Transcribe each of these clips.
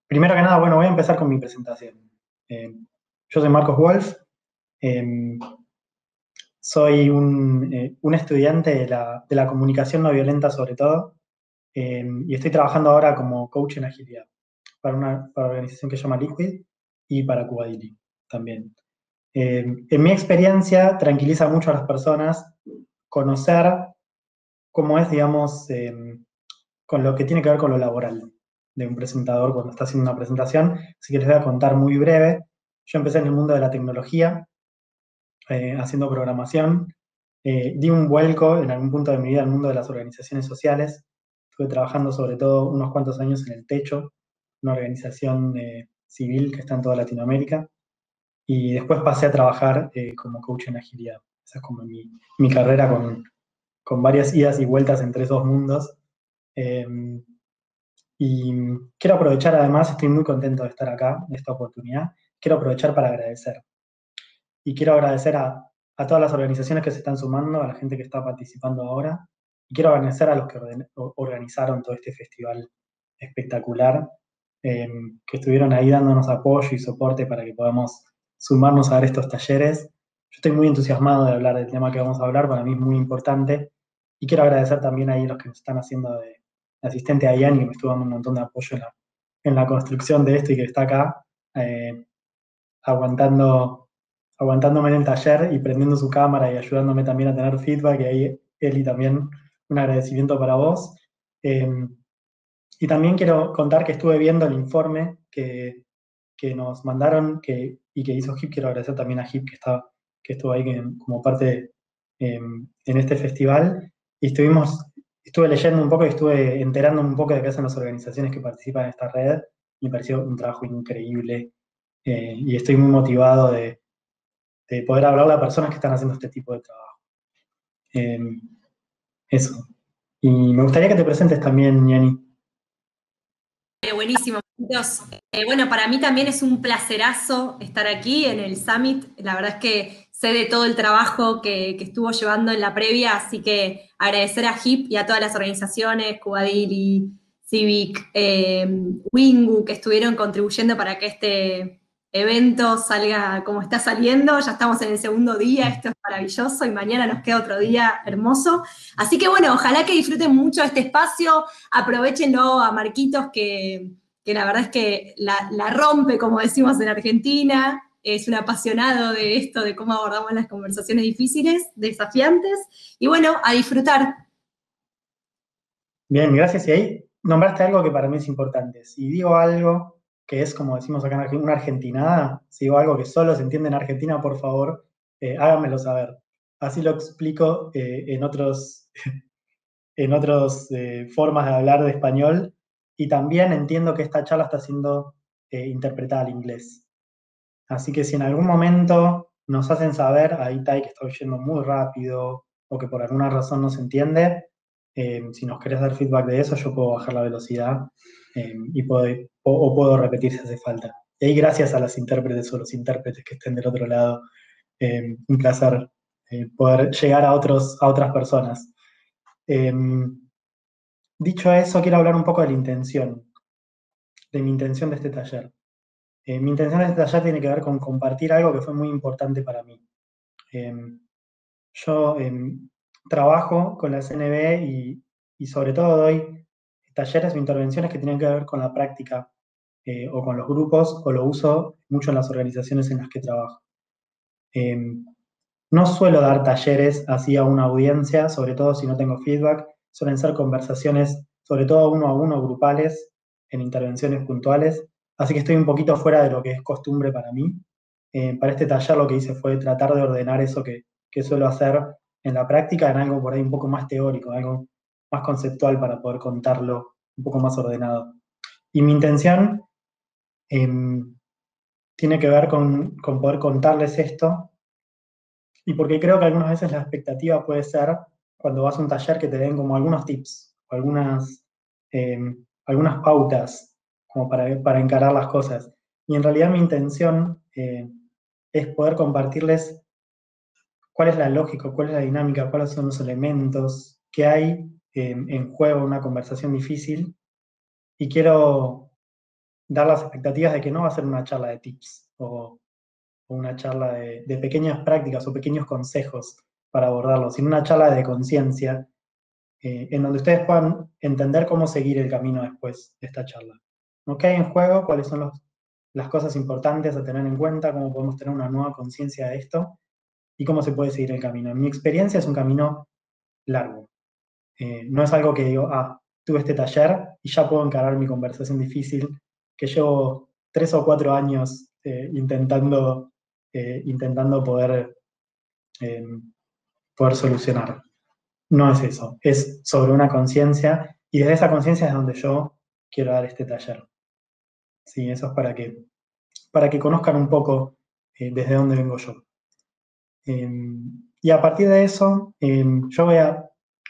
Primero que nada, bueno, voy a empezar con mi presentación. Eh, yo soy Marcos Wolf, eh, soy un estudiante de la comunicación no violenta sobre todo, y estoy trabajando ahora como coach en agilidad para una organización que se llama Liquid y para Cubadili también. En mi experiencia, tranquiliza mucho a las personas conocer cómo es, digamos, con lo que tiene que ver con lo laboral de un presentador cuando está haciendo una presentación. Así que les voy a contar muy breve. Yo empecé en el mundo de la tecnología, haciendo programación. Di un vuelco en algún punto de mi vida al mundo de las organizaciones sociales. Estuve trabajando sobre todo unos cuantos años en el Techo, una organización civil que está en toda Latinoamérica. Y después pasé a trabajar como coach en agilidad. Esa es como mi carrera con varias idas y vueltas entre esos mundos. Eh, y quiero aprovechar, además, estoy muy contento de estar acá, en esta oportunidad. Quiero aprovechar para agradecer. Y quiero agradecer a todas las organizaciones que se están sumando, a la gente que está participando ahora. Y quiero agradecer a los que organizaron todo este festival espectacular, eh, que estuvieron ahí dándonos apoyo y soporte para que podamos sumarnos a ver estos talleres. Yo estoy muy entusiasmado de hablar del tema que vamos a hablar, para mí es muy importante. Y quiero agradecer también ahí a los que nos están haciendo de asistente a Ian, que me estuvo dando un montón de apoyo en la construcción de esto y que está acá, eh, aguantando, aguantándome en el taller y prendiendo su cámara y ayudándome también a tener feedback. Y ahí, Eli, también un agradecimiento para vos. Eh, y también quiero contar que estuve viendo el informe que nos mandaron y que hizo HIP. Quiero agradecer también a HIP que estuvo ahí como parte en este festival. Y estuve leyendo un poco y estuve enterando un poco de qué hacen las organizaciones que participan en esta red. Me pareció un trabajo increíble, y estoy muy motivado de poder hablarle a personas que están haciendo este tipo de trabajo. Eh, eso. Y me gustaría que te presentes también, Yani. Buenísimo, Marquitos. Bueno, para mí también es un placerazo estar aquí en el Summit. La verdad es que sé de todo el trabajo que estuvo llevando en la previa, así que agradecer a HIP y a todas las organizaciones, Cubadili, Civic, Wingu, que estuvieron contribuyendo para que este evento salga como está saliendo. Ya estamos en el segundo día, esto es maravilloso y mañana nos queda otro día hermoso. Así que bueno, ojalá que disfruten mucho este espacio. Aprovechenlo a Marquitos, que la verdad es que la rompe, como decimos en Argentina, es un apasionado de esto, de cómo abordamos las conversaciones difíciles, desafiantes, y bueno, a disfrutar. Bien, gracias. Y ahí nombraste algo que para mí es importante. Si digo algo que es, como decimos acá en Argentina, una argentinada, si digo algo que solo se entiende en Argentina, por favor, háganmelo saber. Así lo explico en otros formas de hablar de español. Y también entiendo que esta charla está siendo interpretada al inglés. Así que si en algún momento nos hacen saber, ahí Tai, que estoy yendo muy rápido o que por alguna razón no se entiende, si nos querés dar feedback de eso, yo puedo bajar la velocidad, y o puedo repetir si hace falta. Y ahí gracias a las intérpretes o los intérpretes que estén del otro lado, un placer poder llegar a otras personas. Eh, Dicho eso, quiero hablar un poco de mi intención de este taller. Mi intención de este taller tiene que ver con compartir algo que fue muy importante para mí. Eh, yo trabajo con la CNB y sobre todo doy talleres o intervenciones que tienen que ver con la práctica, o con los grupos, o lo uso mucho en las organizaciones en las que trabajo. Eh, no suelo dar talleres así a una audiencia, sobre todo si no tengo feedback. Suelen ser conversaciones, sobre todo uno a uno, grupales, en intervenciones puntuales. Así que estoy un poquito fuera de lo que es costumbre para mí. Para este taller lo que hice fue tratar de ordenar eso que suelo hacer en la práctica en algo por ahí un poco más teórico, algo más conceptual para poder contarlo un poco más ordenado. Y mi intención tiene que ver con poder contarles esto, y porque creo que algunas veces la expectativa puede ser, cuando vas a un taller, que te den como algunos tips, o eh, algunas pautas, como para encarar las cosas. Y en realidad mi intención es poder compartirles cuál es la lógica, cuál es la dinámica, cuáles son los elementos que hay en juego en una conversación difícil. Y dar las expectativas de que no va a ser una charla de tips o una charla de pequeñas prácticas o pequeños consejos para abordarlo, sino una charla de conciencia en donde ustedes puedan entender cómo seguir el camino después de esta charla. ¿No? ¿Qué hay en juego? ¿Cuáles son las cosas importantes a tener en cuenta? ¿Cómo podemos tener una nueva conciencia de esto? ¿Y cómo se puede seguir el camino? En mi experiencia es un camino largo. No es algo que digo, tuve este taller y ya puedo encarar mi conversación difícil, que llevo 3 o 4 años intentando eh, poder solucionar. No es eso, es sobre una conciencia y desde esa conciencia es donde yo quiero dar este taller. Sí, eso es para que conozcan un poco desde dónde vengo yo. Y a partir de eso, yo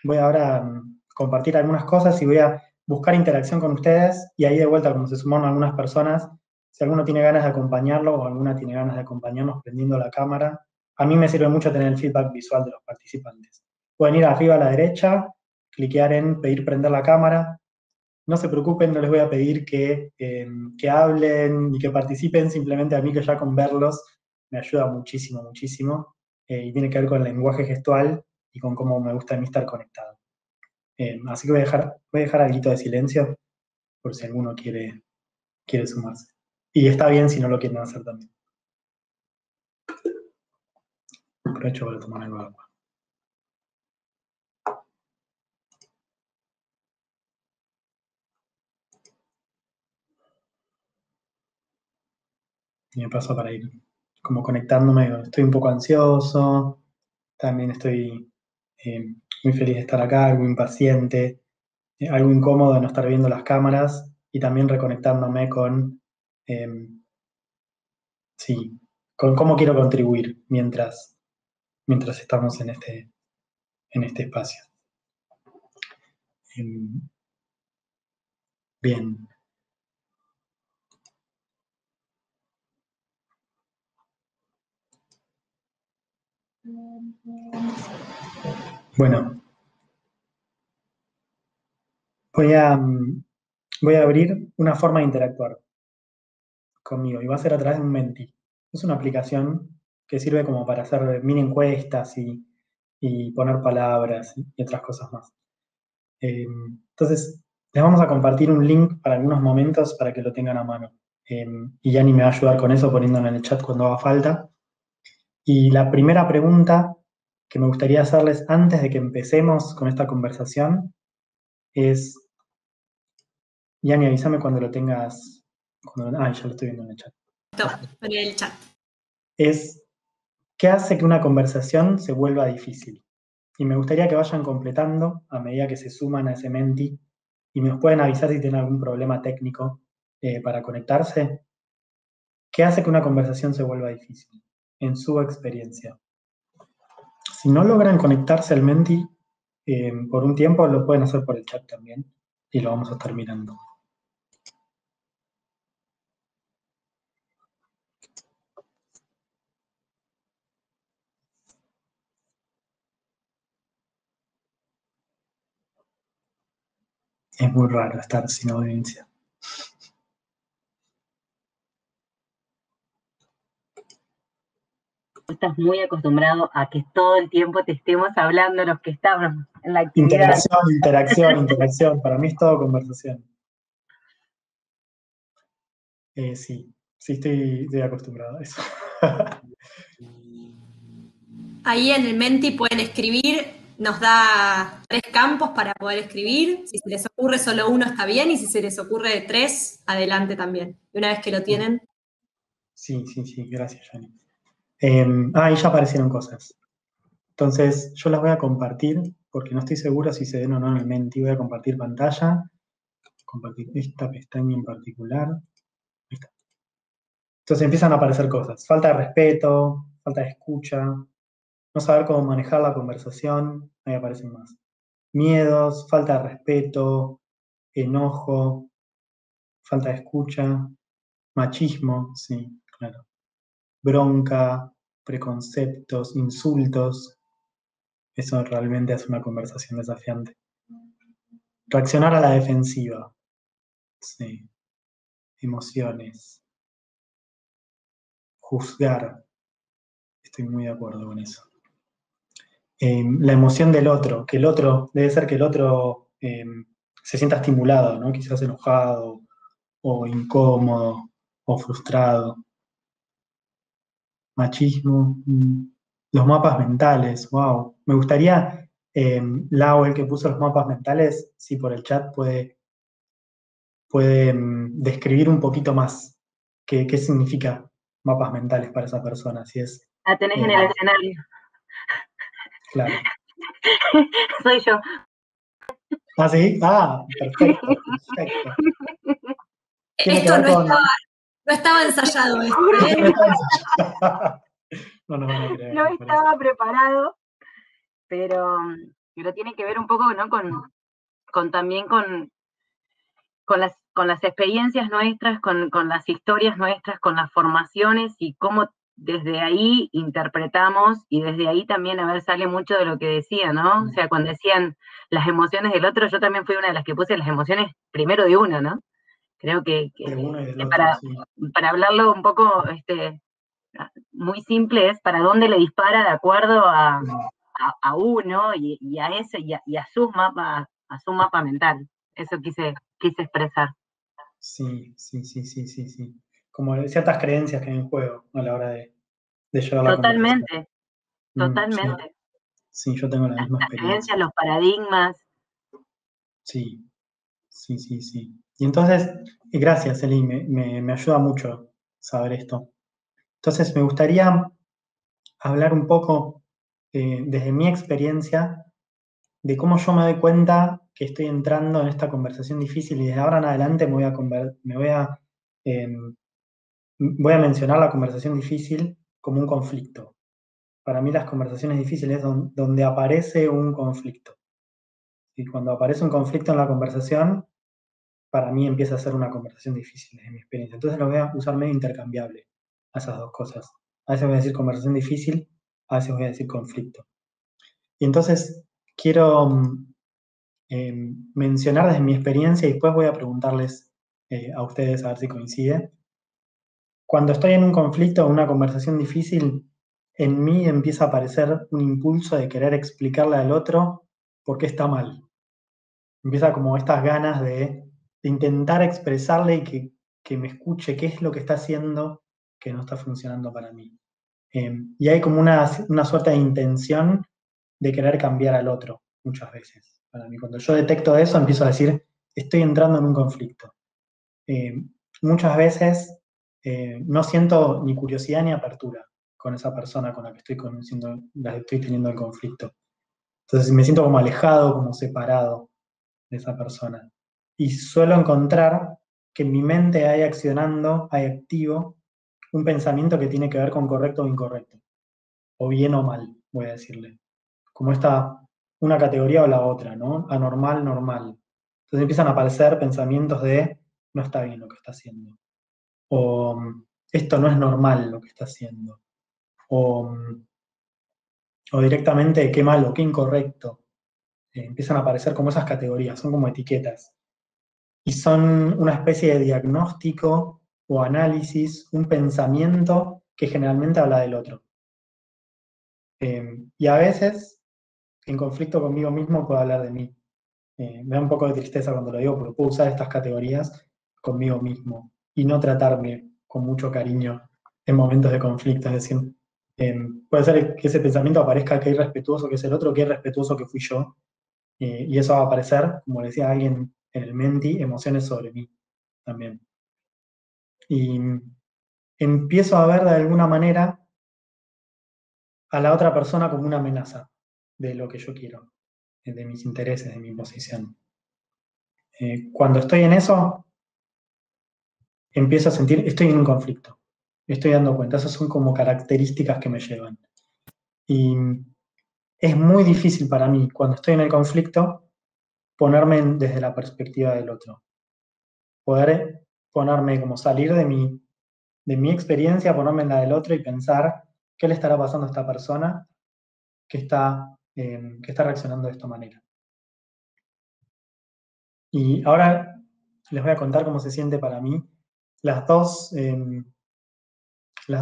voy ahora a compartir algunas cosas y voy a buscar interacción con ustedes y ahí de vuelta, como se sumaron algunas personas, si alguno tiene ganas de acompañarlo o alguna tiene ganas de acompañarnos prendiendo la cámara, a mí me sirve mucho tener el feedback visual de los participantes. Pueden ir arriba a la derecha, cliquear en pedir prender la cámara. No se preocupen, no les voy a pedir que hablen ni que participen, simplemente a mí que ya con verlos me ayuda muchísimo, muchísimo, y tiene que ver con el lenguaje gestual y con cómo me gusta a mí estar conectado. Así que voy a dejar algo de silencio por si alguno quiere sumarse. Y está bien si no lo quieren hacer también. Aprovecho para tomar algo de agua. Y me paso para ir como conectándome, estoy un poco ansioso, también estoy muy feliz de estar acá, algo impaciente, algo incómodo de no estar viendo las cámaras y también reconectándome eh, sí, con cómo quiero contribuir mientras estamos en este espacio. Bien. Bueno, voy a abrir una forma de interactuar conmigo y va a ser a través de un Menti. Es una aplicación que sirve como para hacer mini encuestas y poner palabras y otras cosas más. Entonces, les vamos a compartir un link para algunos momentos para que lo tengan a mano. Y Yani me va a ayudar con eso poniéndolo en el chat cuando haga falta. Y la primera pregunta que me gustaría hacerles antes de que empecemos con esta conversación es, Yani, avísame cuando lo tengas. Ya lo estoy viendo en el chat. En el chat. Es, ¿qué hace que una conversación se vuelva difícil? Y me gustaría que vayan completando a medida que se suman a ese Menti y nos pueden avisar si tienen algún problema técnico para conectarse. ¿Qué hace que una conversación se vuelva difícil? En su experiencia. Si no logran conectarse al Menti por un tiempo, lo pueden hacer por el chat también y lo vamos a estar mirando. Es muy raro estar sin audiencia. Estás muy acostumbrado a que todo el tiempo te estemos hablando los que estamos en la actividad. Interacción. Para mí es todo conversación. Sí, estoy acostumbrado a eso. Ahí en el Menti pueden escribir, nos da 3 campos para poder escribir. Si se les ocurre solo uno está bien y si se les ocurre 3, adelante también. Y una vez que lo tienen. Sí, gracias, Yani. Y ya aparecieron cosas. Entonces, yo las voy a compartir porque no estoy seguro si se ven o no en el Menti. Voy a compartir pantalla, compartir esta pestaña en particular. Ahí está. Entonces empiezan a aparecer cosas. Falta de respeto, falta de escucha, no saber cómo manejar la conversación, ahí aparecen más. Miedos, falta de respeto, enojo, falta de escucha, machismo, sí, claro. Bronca, preconceptos, insultos. Eso realmente es una conversación desafiante. Reaccionar a la defensiva, sí. emociones. Juzgar. Estoy muy de acuerdo con eso. La emoción del otro, que el otro, debe ser que el otro se sienta estimulado, ¿no? Quizás enojado, o incómodo, o frustrado. Machismo, los mapas mentales, wow. Me gustaría, Lau, el que puso los mapas mentales, si por el chat puede describir un poquito más qué significa mapas mentales para esa persona, si es... La tenés en el escenario. Claro. Soy yo. ¿Ah, sí? Ah, perfecto, perfecto. Tiene que Esto ver no con... estaba ensayado. No nos van a creer. No estaba preparado, pero tiene que ver un poco, ¿no? También con las experiencias nuestras, con las historias nuestras, con las formaciones y cómo desde ahí interpretamos, y desde ahí también, a ver, sale mucho de lo que decía, ¿no? O sea, cuando decían las emociones del otro, yo también fui una de las que puse las emociones primero de uno, ¿no? Creo que uno y del otro, sí. Para hablarlo un poco muy simple, es para dónde le dispara de acuerdo a uno y a ese y a su mapa mental. Eso quise expresar. Sí. Como ciertas creencias que hay en juego a la hora de llevar la conversación. Totalmente. Sí, yo tengo la misma Las experiencia. creencias, los paradigmas. Sí. Y entonces, gracias, Eli, me ayuda mucho saber esto. Entonces, me gustaría hablar un poco desde mi experiencia de cómo yo me doy cuenta que estoy entrando en esta conversación difícil y desde ahora en adelante voy a mencionar la conversación difícil como un conflicto. Para mí las conversaciones difíciles son donde aparece un conflicto. Y cuando aparece un conflicto en la conversación, para mí empieza a ser una conversación difícil desde mi experiencia. Entonces lo voy a usar medio intercambiable a esas dos cosas. A veces voy a decir conversación difícil, a veces voy a decir conflicto. Y entonces quiero mencionar desde mi experiencia y después voy a preguntarles a ustedes a ver si coincide. Cuando estoy en un conflicto o una conversación difícil, en mí empieza a aparecer un impulso de querer explicarle al otro por qué está mal. Empieza como estas ganas de intentar expresarle y que me escuche qué es lo que está haciendo que no está funcionando para mí. Y hay como una suerte de intención de querer cambiar al otro muchas veces. Para mí, cuando yo detecto eso, empiezo a decir, estoy entrando en un conflicto. Muchas veces no siento ni curiosidad ni apertura con esa persona con la que estoy teniendo el conflicto. Entonces me siento como alejado, como separado de esa persona. Y suelo encontrar que en mi mente hay activo, un pensamiento que tiene que ver con correcto o incorrecto, o bien o mal, voy a decirle. Como una categoría o la otra, ¿no? Anormal, normal. Entonces empiezan a aparecer pensamientos de no está bien lo que está haciendo. O esto no es normal lo que está haciendo. O directamente qué malo, qué incorrecto. Empiezan a aparecer como esas categorías, son como etiquetas. Y son una especie de diagnóstico o análisis, un pensamiento que generalmente habla del otro. Y a veces, en conflicto conmigo mismo, puedo hablar de mí. Me da un poco de tristeza cuando lo digo, porque puedo usar estas categorías conmigo mismo y no tratarme con mucho cariño en momentos de conflicto. Es decir, puede ser que ese pensamiento aparezca que irrespetuoso que es el otro, que irrespetuoso que fui yo. Y eso va a aparecer, como decía alguien en el Menti, emociones sobre mí también. Y empiezo a ver de alguna manera a la otra persona como una amenaza de lo que yo quiero, de mis intereses, de mi posición. Cuando estoy en eso, empiezo a sentir, estoy en un conflicto, me estoy dando cuenta, esas son como características que me llevan. Y es muy difícil para mí, cuando estoy en el conflicto, ponerme desde la perspectiva del otro. Poder ponerme, como salir de mi experiencia, ponerme en la del otro y pensar qué le estará pasando a esta persona que está reaccionando de esta manera. Y ahora les voy a contar cómo se siente para mí las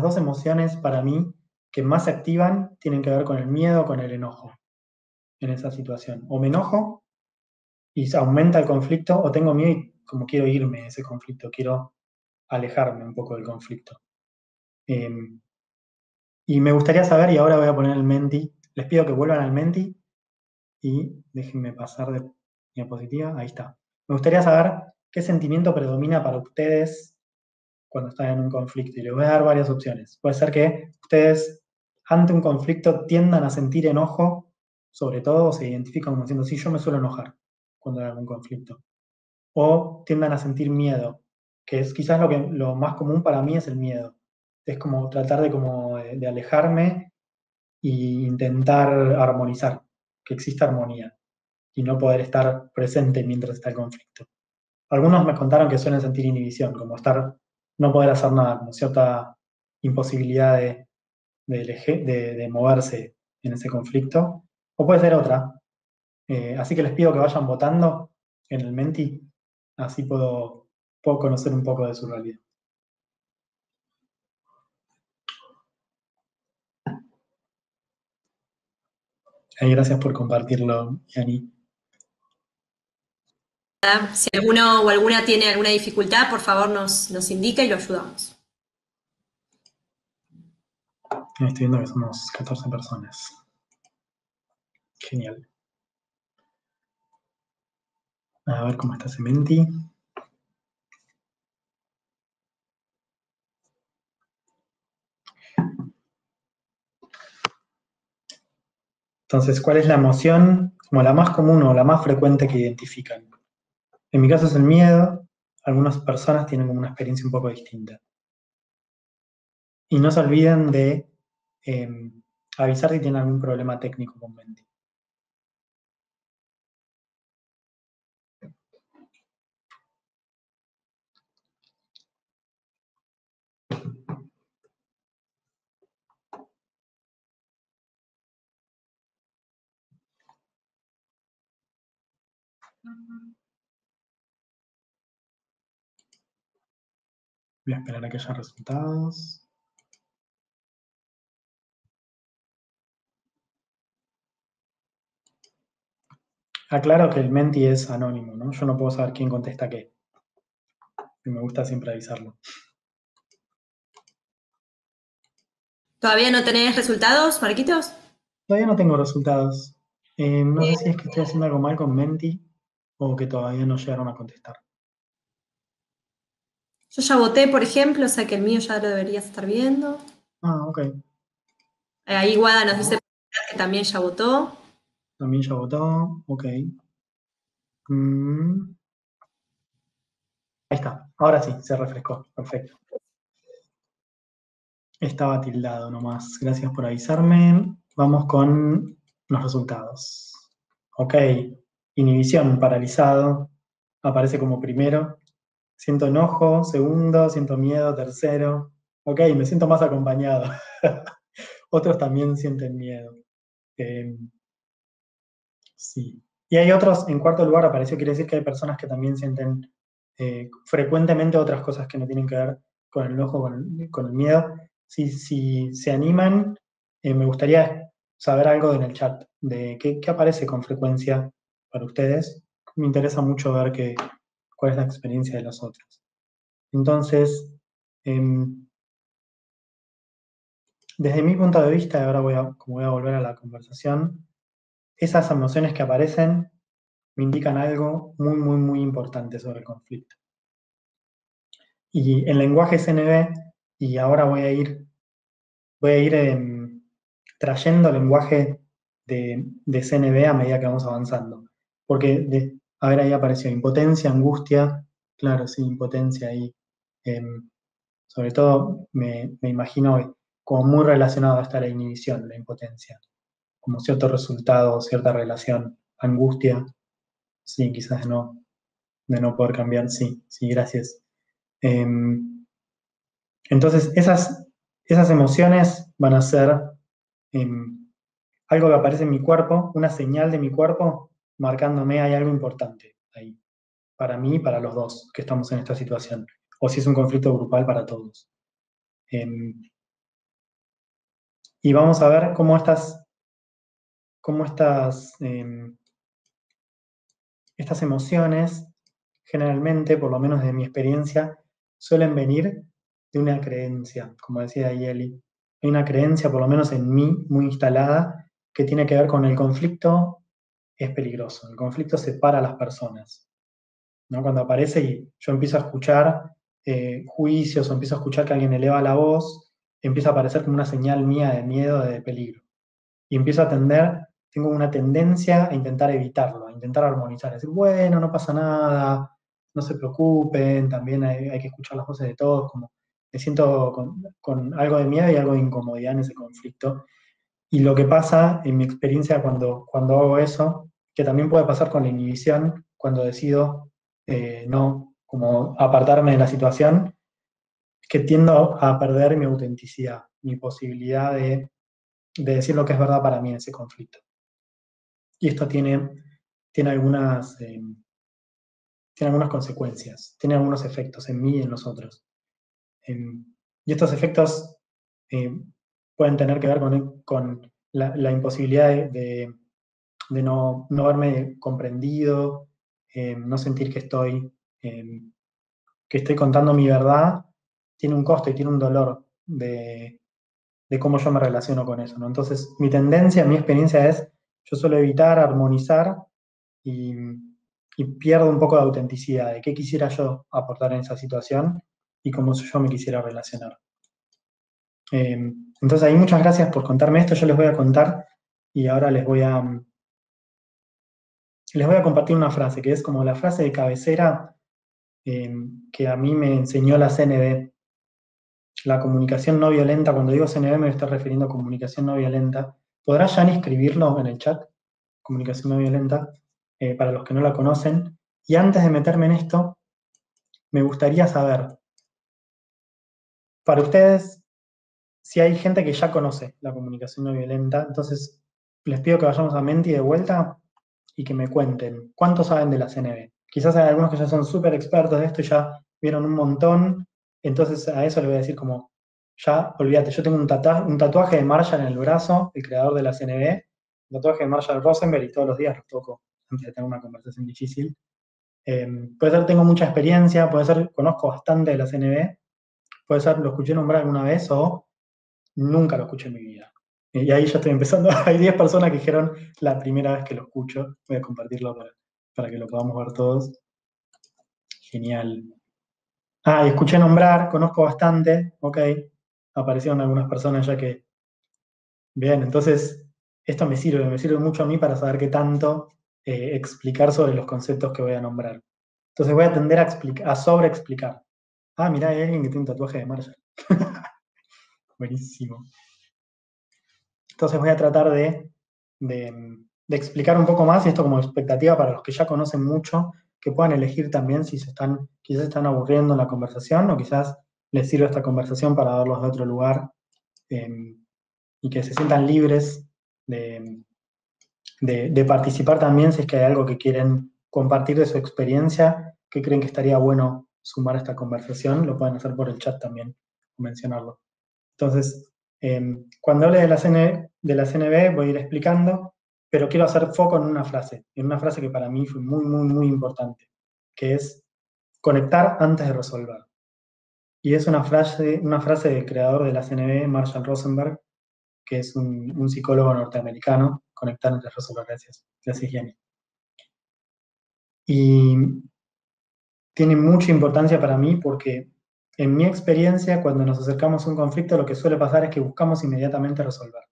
dos emociones para mí que más se activan tienen que ver con el miedo o con el enojo en esa situación. O me enojo y se aumenta el conflicto, o tengo miedo y como quiero irme de ese conflicto, quiero alejarme un poco del conflicto. Y me gustaría saber, y ahora voy a poner el Menti, les pido que vuelvan al Menti y déjenme pasar de diapositiva, ahí está. Me gustaría saber qué sentimiento predomina para ustedes cuando están en un conflicto, y les voy a dar varias opciones. Puede ser que ustedes ante un conflicto tiendan a sentir enojo, sobre todo, o se identifican como diciendo, sí, yo me suelo enojar cuando hay algún conflicto. O tiendan a sentir miedo, que es quizás lo más común para mí es el miedo. Es como tratar de alejarme e intentar armonizar, que exista armonía, y no poder estar presente mientras está el conflicto. Algunos me contaron que suelen sentir inhibición, como no poder hacer nada, como cierta imposibilidad de moverse en ese conflicto, o puede ser otra. Así que les pido que vayan votando en el Menti, así puedo conocer un poco de su realidad. Gracias por compartirlo, Yani. Si alguno o alguna tiene alguna dificultad, por favor nos indica y lo ayudamos. Estoy viendo que somos 14 personas. Genial. A ver cómo está ese Menti. Entonces, ¿cuál es la emoción como la más común o la más frecuente que identifican? En mi caso es el miedo. Algunas personas tienen como una experiencia un poco distinta. Y no se olviden de avisar si tienen algún problema técnico con Menti. Voy a esperar a que haya resultados. Aclaro que el Menti es anónimo, ¿no? Yo no puedo saber quién contesta qué. Y me gusta siempre avisarlo. ¿Todavía no tenés resultados, Marquitos? Todavía no tengo resultados. No sé si es que estoy haciendo algo mal con Menti o que todavía no llegaron a contestar. Yo ya voté, por ejemplo, o sea que el mío ya lo deberías estar viendo. Ah, ok. Ahí Guada nos dice que también ya votó. También ya votó. Ok. Ahí está. Ahora sí, se refrescó. Perfecto. Estaba tildado nomás. Gracias por avisarme. Vamos con los resultados. Ok. Inhibición, paralizado. Aparece como primero. Siento enojo, segundo. Siento miedo, tercero. Ok, me siento más acompañado. Otros también sienten miedo. Sí. Y hay otros, en cuarto lugar apareció, quiere decir que hay personas que también sienten frecuentemente otras cosas que no tienen que ver con el enojo, con el miedo. Si se animan, me gustaría saber algo en el chat de qué aparece con frecuencia para ustedes. Me interesa mucho ver cuál es la experiencia de los otros. Entonces, desde mi punto de vista, ahora como voy a volver a la conversación, esas emociones que aparecen me indican algo muy, muy, muy importante sobre el conflicto. Y en lenguaje CNV, y ahora voy a ir trayendo lenguaje de CNV a medida que vamos avanzando. Porque, a ver, ahí apareció impotencia, angustia, claro, sí, impotencia ahí. Sobre todo me imagino como muy relacionado hasta la inhibición, la impotencia, como cierto resultado, cierta relación, angustia, sí, quizás de no poder cambiar, sí, gracias. Entonces, esas emociones van a ser algo que aparece en mi cuerpo, una señal de mi cuerpo marcándome hay algo importante ahí, para mí y para los dos que estamos en esta situación. o si es un conflicto grupal para todos. Y vamos a ver cómo estas emociones, generalmente, por lo menos de mi experiencia, suelen venir de una creencia, como decía Yeli. Hay una creencia, por lo menos en mí, muy instalada, que tiene que ver con el conflicto es peligroso. El conflicto separa a las personas, ¿no? Cuando aparece y yo empiezo a escuchar juicios o empiezo a escuchar que alguien eleva la voz, empieza a aparecer como una señal mía de miedo, de peligro. Y empiezo a tengo una tendencia a intentar evitarlo, a intentar armonizar, a decir, bueno, no pasa nada, no se preocupen, también hay que escuchar las voces de todos, como me siento con algo de miedo y algo de incomodidad en ese conflicto. Y lo que pasa, en mi experiencia, cuando hago eso, que también puede pasar con la inhibición, cuando decido no como apartarme de la situación, es que tiendo a perder mi autenticidad, mi posibilidad de decir lo que es verdad para mí en ese conflicto. Y esto tiene algunas consecuencias, tiene algunos efectos en mí y en los otros. Y estos efectos pueden tener que ver con la imposibilidad de no verme comprendido, no sentir que estoy contando mi verdad, tiene un costo y tiene un dolor de cómo yo me relaciono con eso, ¿no? Entonces, mi tendencia, mi experiencia es, yo suelo evitar, armonizar y, y pierdo un poco de autenticidad, de qué quisiera yo aportar en esa situación y cómo yo me quisiera relacionar. Entonces, ahí muchas gracias por contarme esto, yo les voy a contar y ahora les voy a compartir una frase, que es como la frase de cabecera que a mí me enseñó la CNV. La comunicación no violenta, cuando digo CNV me estoy refiriendo a comunicación no violenta. ¿Podrá Jan escribirlo en el chat? Comunicación no violenta, para los que no la conocen. Y antes de meterme en esto, me gustaría saber, para ustedes, si hay gente que ya conoce la comunicación no violenta, entonces les pido que vayamos a Menti de vuelta y que me cuenten cuánto saben de la CNV. Quizás hay algunos que ya son súper expertos de esto y ya vieron un montón, entonces a eso le voy a decir como, ya, olvídate, yo tengo un tatuaje de Marshall en el brazo, el creador de la CNV, un tatuaje de Marshall Rosenberg y todos los días lo toco antes de tener una conversación difícil. Puede ser, tengo mucha experiencia, puede ser, conozco bastante de la CNV, puede ser, lo escuché nombrar alguna vez o nunca lo escuché en mi vida. Y ahí ya estoy empezando. Hay 10 personas que dijeron la primera vez que lo escucho. Voy a compartirlo para que lo podamos ver todos. Genial. Ah, y escuché nombrar, conozco bastante. Ok. Aparecieron algunas personas ya que. Bien, entonces esto me sirve mucho a mí para saber qué tanto explicar sobre los conceptos que voy a nombrar. Entonces voy a tender a sobreexplicar. Ah, mirá, hay alguien que tiene un tatuaje de Marshall. Buenísimo. Entonces voy a tratar de explicar un poco más, y esto como expectativa para los que ya conocen mucho, que puedan elegir también si quizás se están aburriendo en la conversación o quizás les sirve esta conversación para verlos de otro lugar y que se sientan libres de participar también si es que hay algo que quieren compartir de su experiencia, que creen que estaría bueno sumar a esta conversación, lo pueden hacer por el chat también, o mencionarlo. Entonces, cuando hable de la CNV voy a ir explicando, pero quiero hacer foco en una frase que para mí fue muy, muy, muy importante, que es conectar antes de resolver. Y es una frase del creador de la CNV, Marshall Rosenberg, que es un psicólogo norteamericano. Conectar antes de resolver. Gracias, Jenny. Y tiene mucha importancia para mí porque en mi experiencia, cuando nos acercamos a un conflicto, lo que suele pasar es que buscamos inmediatamente resolver.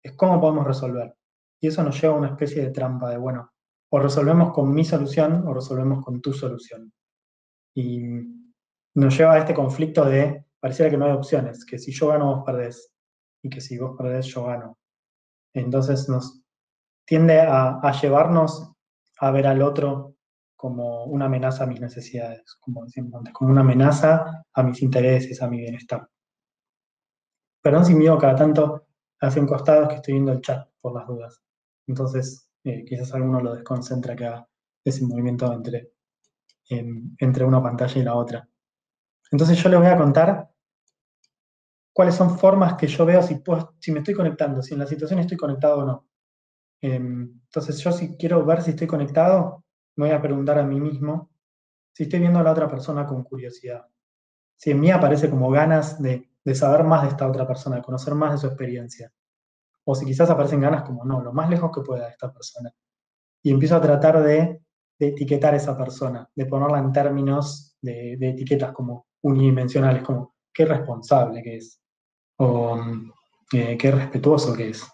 Es cómo podemos resolver. Y eso nos lleva a una especie de trampa de, bueno, o resolvemos con mi solución o resolvemos con tu solución. Y nos lleva a este conflicto de, pareciera que no hay opciones, que si yo gano vos perdés, y que si vos perdés yo gano. Entonces nos tiende a llevarnos a ver al otro como una amenaza a mis necesidades, como decíamos antes, como una amenaza a mis intereses, a mi bienestar. Perdón si miro cada tanto hacia un costado, es que estoy viendo el chat por las dudas. Entonces, quizás alguno lo desconcentra que haga ese movimiento entre una pantalla y la otra. Entonces yo les voy a contar cuáles son formas que yo veo si me estoy conectando, si en la situación estoy conectado o no. Entonces yo si quiero ver si estoy conectado, me voy a preguntar a mí mismo si estoy viendo a la otra persona con curiosidad. Si en mí aparece como ganas de saber más de esta otra persona, de conocer más de su experiencia. O si quizás aparecen ganas como no, lo más lejos que pueda de esta persona. Y empiezo a tratar de etiquetar a esa persona, de ponerla en términos de etiquetas como unidimensionales, como qué responsable que es, o qué respetuoso que es.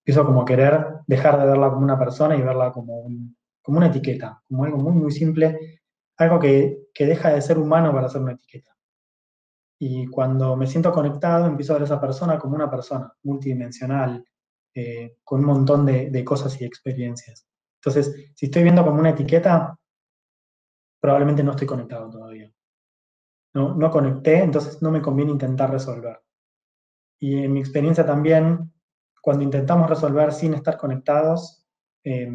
Empiezo como a querer dejar de verla como una persona y verla como una etiqueta, como algo muy, muy simple, algo que deja de ser humano para ser una etiqueta. Y cuando me siento conectado, empiezo a ver a esa persona como una persona multidimensional, con un montón de cosas y experiencias. Entonces, si estoy viendo como una etiqueta, probablemente no estoy conectado todavía. No conecté, entonces no me conviene intentar resolver. Y en mi experiencia también, cuando intentamos resolver sin estar conectados, eh,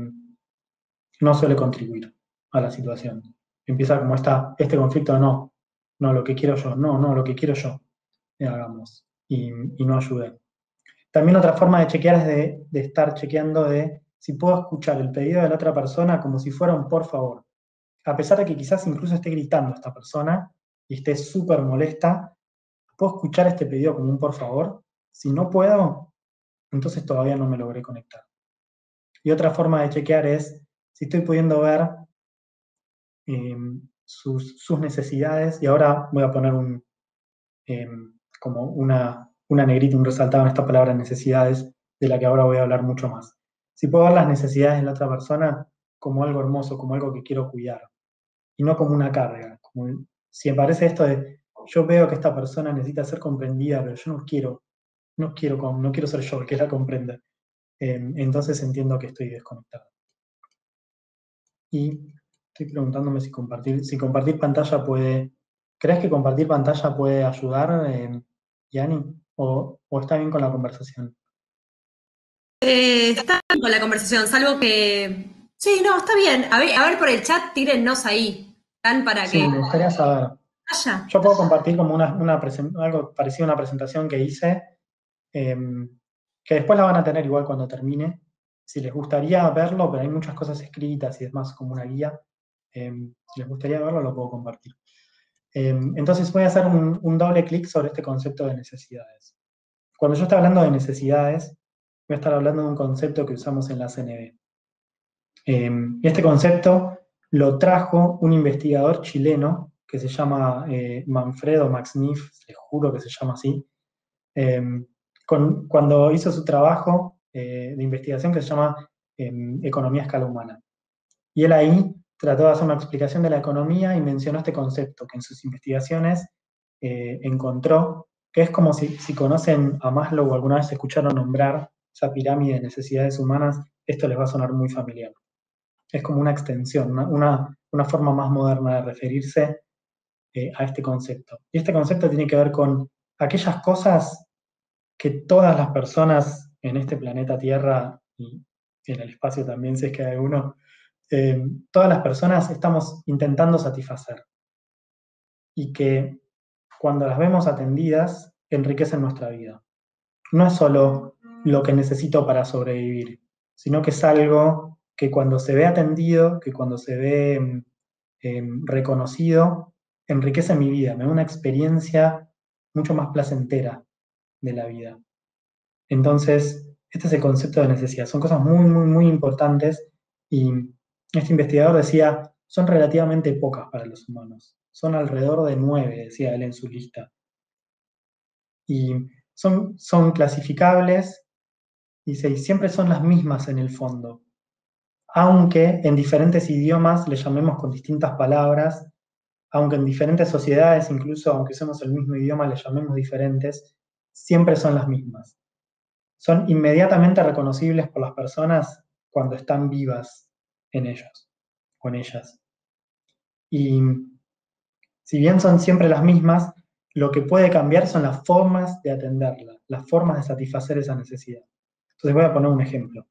no suele contribuir a la situación. Empieza como este conflicto, no, lo que quiero yo, no, lo que quiero yo, hagamos, y no ayude. También otra forma de chequear es de estar chequeando de si puedo escuchar el pedido de la otra persona como si fuera un por favor. A pesar de que quizás incluso esté gritando esta persona y esté súper molesta, ¿puedo escuchar este pedido como un por favor? Si no puedo, entonces todavía no me logré conectar. Y otra forma de chequear es si estoy pudiendo ver eh, sus necesidades, y ahora voy a poner eh, como una negrita, un resaltado en esta palabra necesidades, de la que ahora voy a hablar mucho más. Si puedo ver las necesidades de la otra persona como algo hermoso, como algo que quiero cuidar, y no como una carga. Como, si me parece esto de, yo veo que esta persona necesita ser comprendida, pero yo no quiero ser yo el que la comprenda. Entonces entiendo que estoy desconectado. Y estoy preguntándome si compartir pantalla puede. ¿Crees que compartir pantalla puede ayudar, Yani? ¿O está bien con la conversación? Está bien con la conversación, salvo que... Sí, no, está bien. A ver por el chat, tírennos ahí. ¿Están para Sí, que me gustaría saber. haya? Yo puedo compartir como algo parecido a una presentación que hice, eh, que después la van a tener igual cuando termine. Si les gustaría verlo, pero hay muchas cosas escritas y es más como una guía. Si les gustaría verlo, lo puedo compartir. Entonces voy a hacer un doble clic sobre este concepto de necesidades. Cuando yo estoy hablando de necesidades, voy a estar hablando de un concepto que usamos en la CNV. Y este concepto lo trajo un investigador chileno que se llama Manfredo Max Neef, les juro que se llama así, eh, cuando hizo su trabajo de investigación que se llama Economía a escala humana. Y él ahí trató de hacer una explicación de la economía y mencionó este concepto que en sus investigaciones encontró, que es como si conocen a Maslow o alguna vez escucharon nombrar esa pirámide de necesidades humanas, esto les va a sonar muy familiar. Es como una extensión, una forma más moderna de referirse a este concepto. Y este concepto tiene que ver con aquellas cosas que todas las personas en este planeta Tierra y en el espacio también, si es que hay uno, todas las personas estamos intentando satisfacer y que cuando las vemos atendidas enriquecen nuestra vida. No es solo lo que necesito para sobrevivir, sino que es algo que cuando se ve atendido, que cuando se ve reconocido, enriquece mi vida, me da una experiencia mucho más placentera de la vida. Entonces, este es el concepto de necesidad. Son cosas muy, muy, muy importantes y este investigador decía, son relativamente pocas para los humanos. Son alrededor de 9, decía él en su lista. Y son clasificables, dice, y siempre son las mismas en el fondo. Aunque en diferentes idiomas le llamemos con distintas palabras, aunque en diferentes sociedades, incluso aunque usemos el mismo idioma, le llamemos diferentes, siempre son las mismas. Son inmediatamente reconocibles por las personas cuando están vivas en ellos o en ellas. Y si bien son siempre las mismas, lo que puede cambiar son las formas de atenderla, las formas de satisfacer esa necesidad. Entonces voy a poner un ejemplo.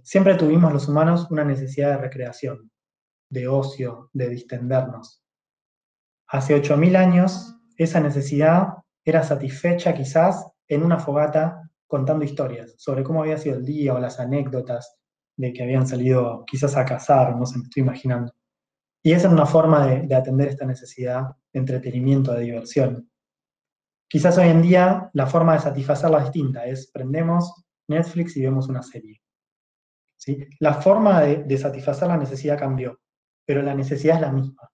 Siempre tuvimos los humanos una necesidad de recreación, de ocio, de distendernos. Hace 8.000 años, esa necesidad era satisfecha quizás en una fogata contando historias sobre cómo había sido el día o las anécdotas de que habían salido quizás a cazar, no sé, me estoy imaginando. Y esa es una forma de atender esta necesidad de entretenimiento, de diversión. Quizás hoy en día la forma de satisfacerla es distinta, es prendemos Netflix y vemos una serie. ¿Sí? La forma de satisfacer la necesidad cambió, pero la necesidad es la misma.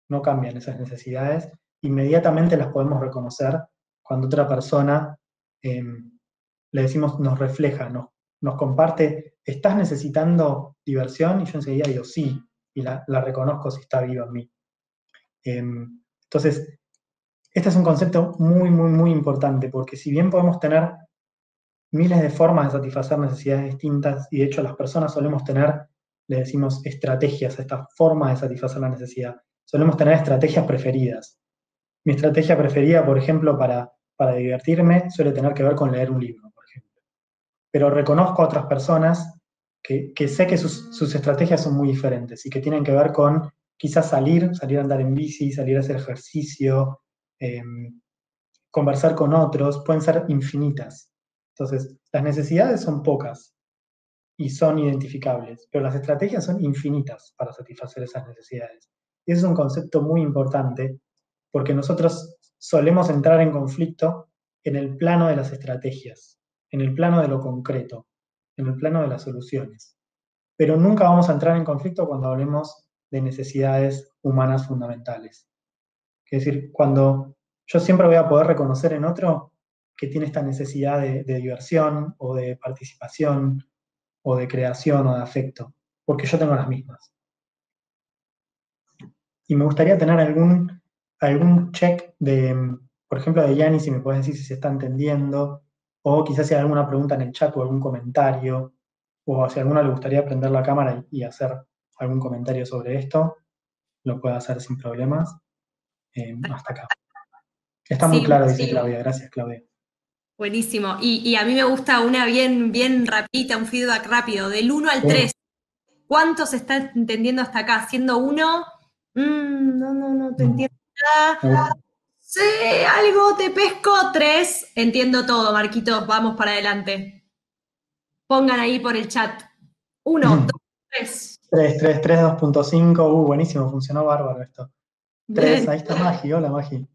No cambian esas necesidades, inmediatamente las podemos reconocer cuando otra persona le decimos, nos refleja, nos comparte, ¿estás necesitando diversión? Y yo enseguida digo, sí, y la reconozco si está viva en mí. Entonces, este es un concepto muy, muy, muy importante, porque si bien podemos tener miles de formas de satisfacer necesidades distintas, y de hecho las personas solemos tener, le decimos, estrategias a estas formas de satisfacer la necesidad. Solemos tener estrategias preferidas. Mi estrategia preferida, por ejemplo, para divertirme, suele tener que ver con leer un libro, por ejemplo. Pero reconozco a otras personas que sé que sus estrategias son muy diferentes y que tienen que ver con quizás salir a andar en bici, salir a hacer ejercicio, conversar con otros, pueden ser infinitas. Entonces, las necesidades son pocas y son identificables, pero las estrategias son infinitas para satisfacer esas necesidades. Y ese es un concepto muy importante porque nosotros solemos entrar en conflicto en el plano de las estrategias, en el plano de lo concreto, en el plano de las soluciones. Pero nunca vamos a entrar en conflicto cuando hablemos de necesidades humanas fundamentales. Es decir, cuando yo siempre voy a poder reconocer en otro que tiene esta necesidad de diversión o de participación o de creación o de afecto, porque yo tengo las mismas. Y me gustaría tener algún check de, por ejemplo, de Yanni, si me puedes decir si se está entendiendo, o quizás si hay alguna pregunta en el chat o algún comentario, o si a alguno le gustaría prender la cámara y hacer algún comentario sobre esto, lo puede hacer sin problemas. Hasta acá. Está muy Sí, claro, dice Claudia. Gracias, Claudia. buenísimo. Y a mí me gusta una bien, bien rapidita, un feedback rápido, del 1 al 3. ¿Cuánto se está entendiendo hasta acá? Siendo 1, no te entiendo nada. Sí, algo te pesco. 3, entiendo todo, Marquitos, vamos para adelante. Pongan ahí por el chat. 1, 2, 3. 3, 2.5, buenísimo, funcionó bárbaro esto. 3, ahí está Magi, hola Magi.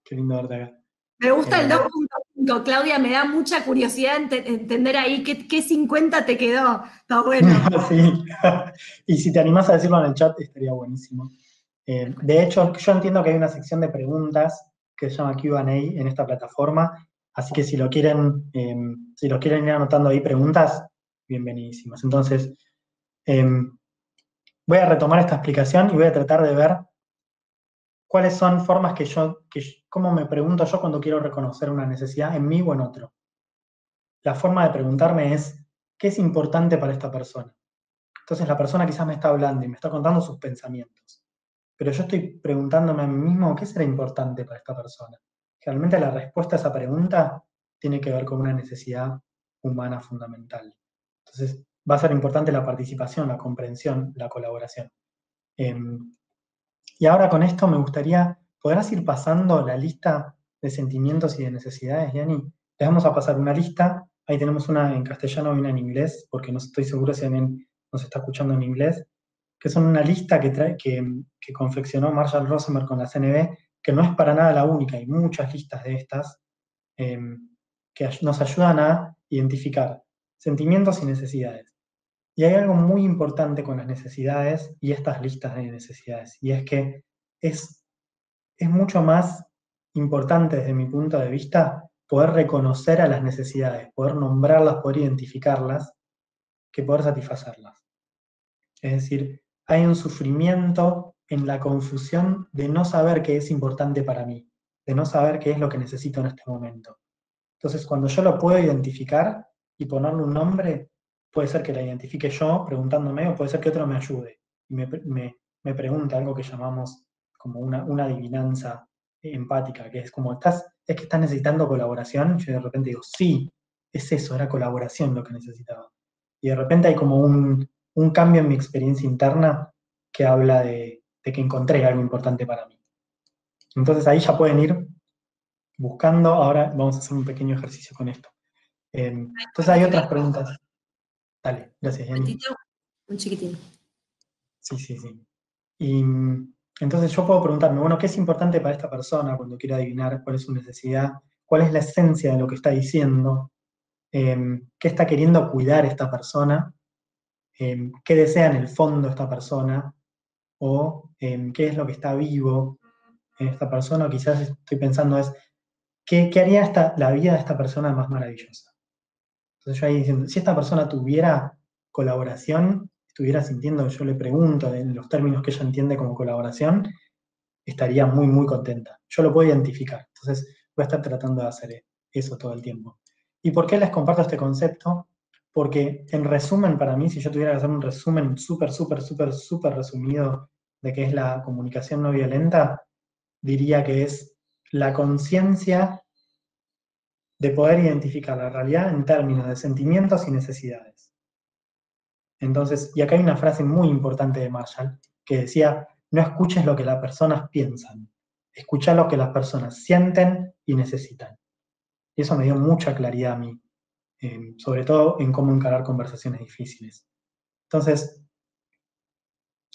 Qué lindo verte acá. Me gusta el 2.5, Claudia, me da mucha curiosidad entender ahí qué 50 te quedó. Está bueno. Sí, y si te animás a decirlo en el chat estaría buenísimo. De hecho, yo entiendo que hay una sección de preguntas que se llama Q&A en esta plataforma, así que si lo quieren ir anotando ahí preguntas, bienvenidísimas. Entonces, voy a retomar esta explicación y voy a tratar de ver cuáles son formas cómo me pregunto yo cuando quiero reconocer una necesidad en mí o en otro. La forma de preguntarme es, ¿qué es importante para esta persona? Entonces la persona quizás me está hablando y me está contando sus pensamientos, pero yo estoy preguntándome a mí mismo, ¿qué será importante para esta persona? Realmente la respuesta a esa pregunta tiene que ver con una necesidad humana fundamental. Entonces va a ser importante la participación, la comprensión, la colaboración. Y ahora con esto me gustaría, ¿podrás ir pasando la lista de sentimientos y de necesidades, Yani? Les vamos a pasar una lista, ahí tenemos una en castellano y una en inglés, porque no estoy seguro si alguien nos está escuchando en inglés, que son una lista que confeccionó Marshall Rosenberg con la CNV, que no es para nada la única, hay muchas listas de estas que nos ayudan a identificar sentimientos y necesidades. Y hay algo muy importante con las necesidades y estas listas de necesidades, y es que es mucho más importante desde mi punto de vista poder reconocer a las necesidades, poder nombrarlas, poder identificarlas, que poder satisfacerlas. Es decir, hay un sufrimiento en la confusión de no saber qué es importante para mí, de no saber qué es lo que necesito en este momento. Entonces, cuando yo lo puedo identificar y ponerle un nombre, puede ser que la identifique yo preguntándome o puede ser que otro me ayude y me pregunte algo que llamamos como una adivinanza empática, que es como, es que estás necesitando colaboración, y yo de repente digo, sí, es eso, era colaboración lo que necesitaba. Y de repente hay como un cambio en mi experiencia interna que habla de que encontré algo importante para mí. Entonces ahí ya pueden ir buscando. Ahora vamos a hacer un pequeño ejercicio con esto. Entonces hay otras preguntas. Dale, gracias, Jenny. Un chiquitín. Sí, sí, sí. Y entonces yo puedo preguntarme, bueno, ¿qué es importante para esta persona cuando quiero adivinar cuál es su necesidad? ¿Cuál es la esencia de lo que está diciendo? ¿Qué está queriendo cuidar esta persona? ¿Qué desea en el fondo esta persona? ¿O qué es lo que está vivo en esta persona? O quizás estoy pensando es, ¿qué haría la vida de esta persona más maravillosa? Entonces yo ahí diciendo, si esta persona tuviera colaboración, estuviera sintiendo, yo le pregunto en los términos que ella entiende como colaboración, estaría muy, muy contenta. Yo lo puedo identificar. Entonces voy a estar tratando de hacer eso todo el tiempo. ¿Y por qué les comparto este concepto? Porque en resumen, para mí, si yo tuviera que hacer un resumen súper, súper, súper, súper resumido de qué es la comunicación no violenta, diría que es la conciencia de poder identificar la realidad en términos de sentimientos y necesidades. Entonces, y acá hay una frase muy importante de Marshall que decía, no escuches lo que las personas piensan, escucha lo que las personas sienten y necesitan. Y eso me dio mucha claridad a mí, sobre todo en cómo encarar conversaciones difíciles. Entonces,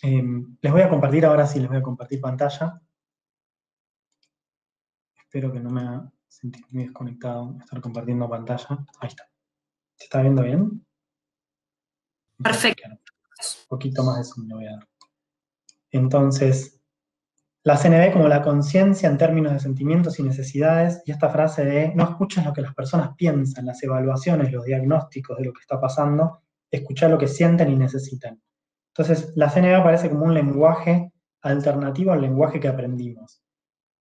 les voy a compartir ahora sí, les voy a compartir pantalla. Espero que no me haga sentir muy desconectado estar compartiendo pantalla. Ahí está. ¿Se está viendo bien? Perfecto. Un poquito más de zoom le voy a dar. Entonces, la CNV como la conciencia en términos de sentimientos y necesidades, y esta frase de no escuches lo que las personas piensan, las evaluaciones, los diagnósticos de lo que está pasando, escuchar lo que sienten y necesitan. Entonces, la CNV aparece como un lenguaje alternativo al lenguaje que aprendimos,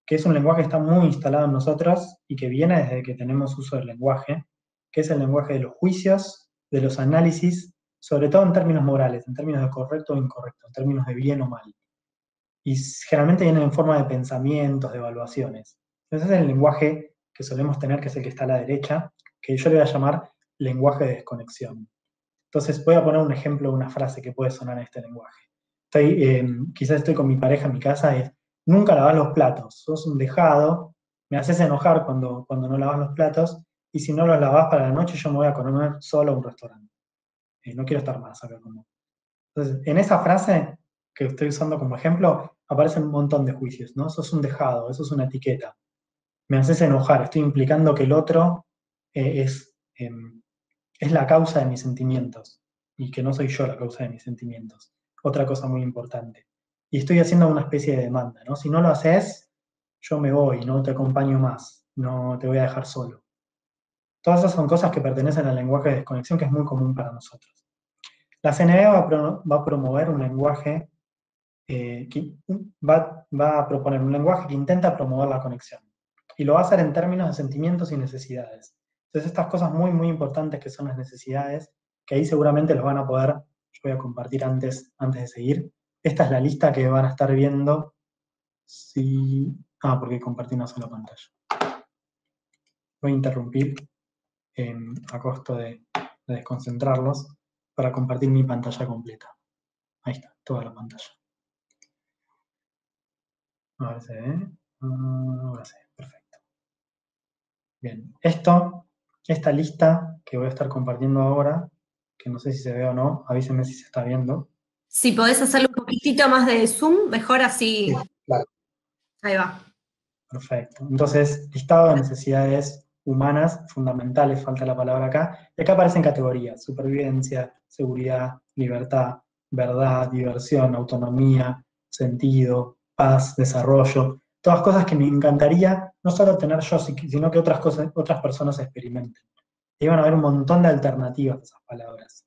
que es un lenguaje que está muy instalado en nosotros y que viene desde que tenemos uso del lenguaje, que es el lenguaje de los juicios, de los análisis, sobre todo en términos morales, en términos de correcto o incorrecto, en términos de bien o mal. Y generalmente vienen en forma de pensamientos, de evaluaciones. Ese es el lenguaje que solemos tener, que es el que está a la derecha, que yo le voy a llamar lenguaje de desconexión. Entonces voy a poner un ejemplo, una frase que puede sonar en este lenguaje. Quizás estoy con mi pareja en mi casa y es, nunca lavas los platos, sos un dejado, me haces enojar cuando no lavas los platos, y si no los lavas para la noche yo me voy a comer solo a un restaurante. No quiero estar más acá con vos. Entonces, en esa frase que estoy usando como ejemplo, aparecen un montón de juicios, ¿no? Eso es un dejado, eso es una etiqueta. Me haces enojar, estoy implicando que el otro es la causa de mis sentimientos y que no soy yo la causa de mis sentimientos. Otra cosa muy importante. Y estoy haciendo una especie de demanda, ¿no? Si no lo haces, yo me voy, no te acompaño más, no te voy a dejar solo. Todas esas son cosas que pertenecen al lenguaje de desconexión que es muy común para nosotros. La CNV va a promover un lenguaje va a proponer un lenguaje que intenta promover la conexión. Y lo va a hacer en términos de sentimientos y necesidades. Entonces, estas cosas muy, muy importantes que son las necesidades, que ahí seguramente los van a poder, yo voy a compartir antes de seguir. Esta es la lista que van a estar viendo porque compartí una sola pantalla. Voy a interrumpir a costo de desconcentrarlos para compartir mi pantalla completa. Ahí está, toda la pantalla. A ver si se ve. Ahora sí, perfecto. Bien, esta lista que voy a estar compartiendo ahora, que no sé si se ve o no, avísenme si se está viendo. Si podés hacerle un poquitito más de zoom, mejor así. Sí, claro. Ahí va. Perfecto. Entonces, listado de necesidades humanas fundamentales, falta la palabra acá, y acá aparecen categorías: supervivencia, seguridad, libertad, verdad, diversión, autonomía, sentido, paz, desarrollo, todas cosas que me encantaría no solo tener yo, sino que otras personas experimenten. Y van a haber un montón de alternativas a esas palabras.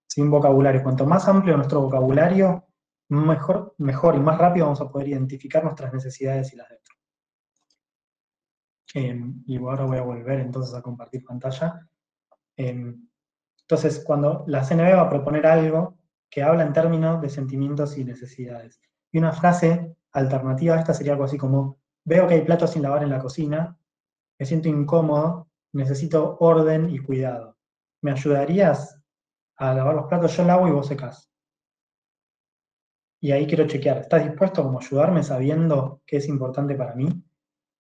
Sin vocabulario. Cuanto más amplio nuestro vocabulario, mejor y más rápido vamos a poder identificar nuestras necesidades y las de otros. Y ahora voy a volver entonces a compartir pantalla. Entonces, cuando la CNV va a proponer algo que habla en términos de sentimientos y necesidades. Y una frase alternativa a esta sería algo así como, veo que hay platos sin lavar en la cocina, me siento incómodo, necesito orden y cuidado. ¿Me ayudarías a lavar los platos? Yo lavo y vos secás. Y ahí quiero chequear, ¿estás dispuesto como a ayudarme sabiendo que es importante para mí?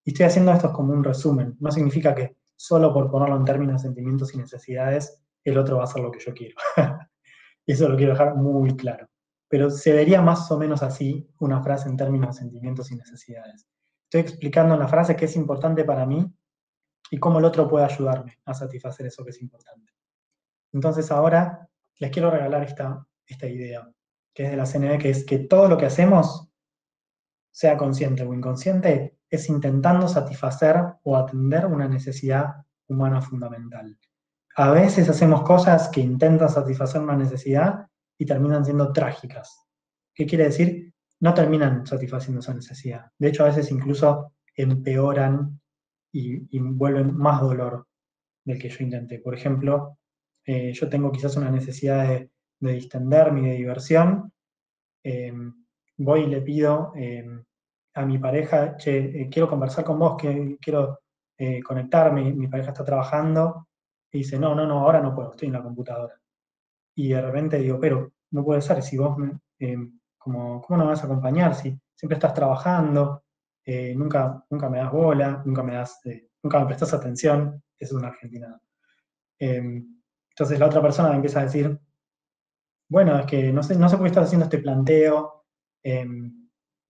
Y estoy haciendo esto como un resumen. No significa que solo por ponerlo en términos de sentimientos y necesidades, el otro va a hacer lo que yo quiero. Y eso lo quiero dejar muy claro. Pero se vería más o menos así una frase en términos de sentimientos y necesidades. Estoy explicando en la frase qué es importante para mí y cómo el otro puede ayudarme a satisfacer eso que es importante. Entonces ahora les quiero regalar esta idea, que es de la CNV, que es que todo lo que hacemos, sea consciente o inconsciente, es intentando satisfacer o atender una necesidad humana fundamental. A veces hacemos cosas que intentan satisfacer una necesidad y terminan siendo trágicas. ¿Qué quiere decir? No terminan satisfaciendo esa necesidad. De hecho, a veces incluso empeoran y vuelven más dolor del que yo intenté. Por ejemplo, yo tengo quizás una necesidad de distenderme y de diversión. eh, Voy y le pido a mi pareja, che, quiero conversar con vos, que quiero conectarme, mi pareja está trabajando, y dice, no, no, no, ahora no puedo, estoy en la computadora. Y de repente digo, pero no puede ser, si vos, ¿cómo no me vas a acompañar? Si siempre estás trabajando, nunca me das bola, nunca me prestas atención, eso es una argentina. Entonces la otra persona me empieza a decir, bueno, es que no sé por qué estás haciendo este planteo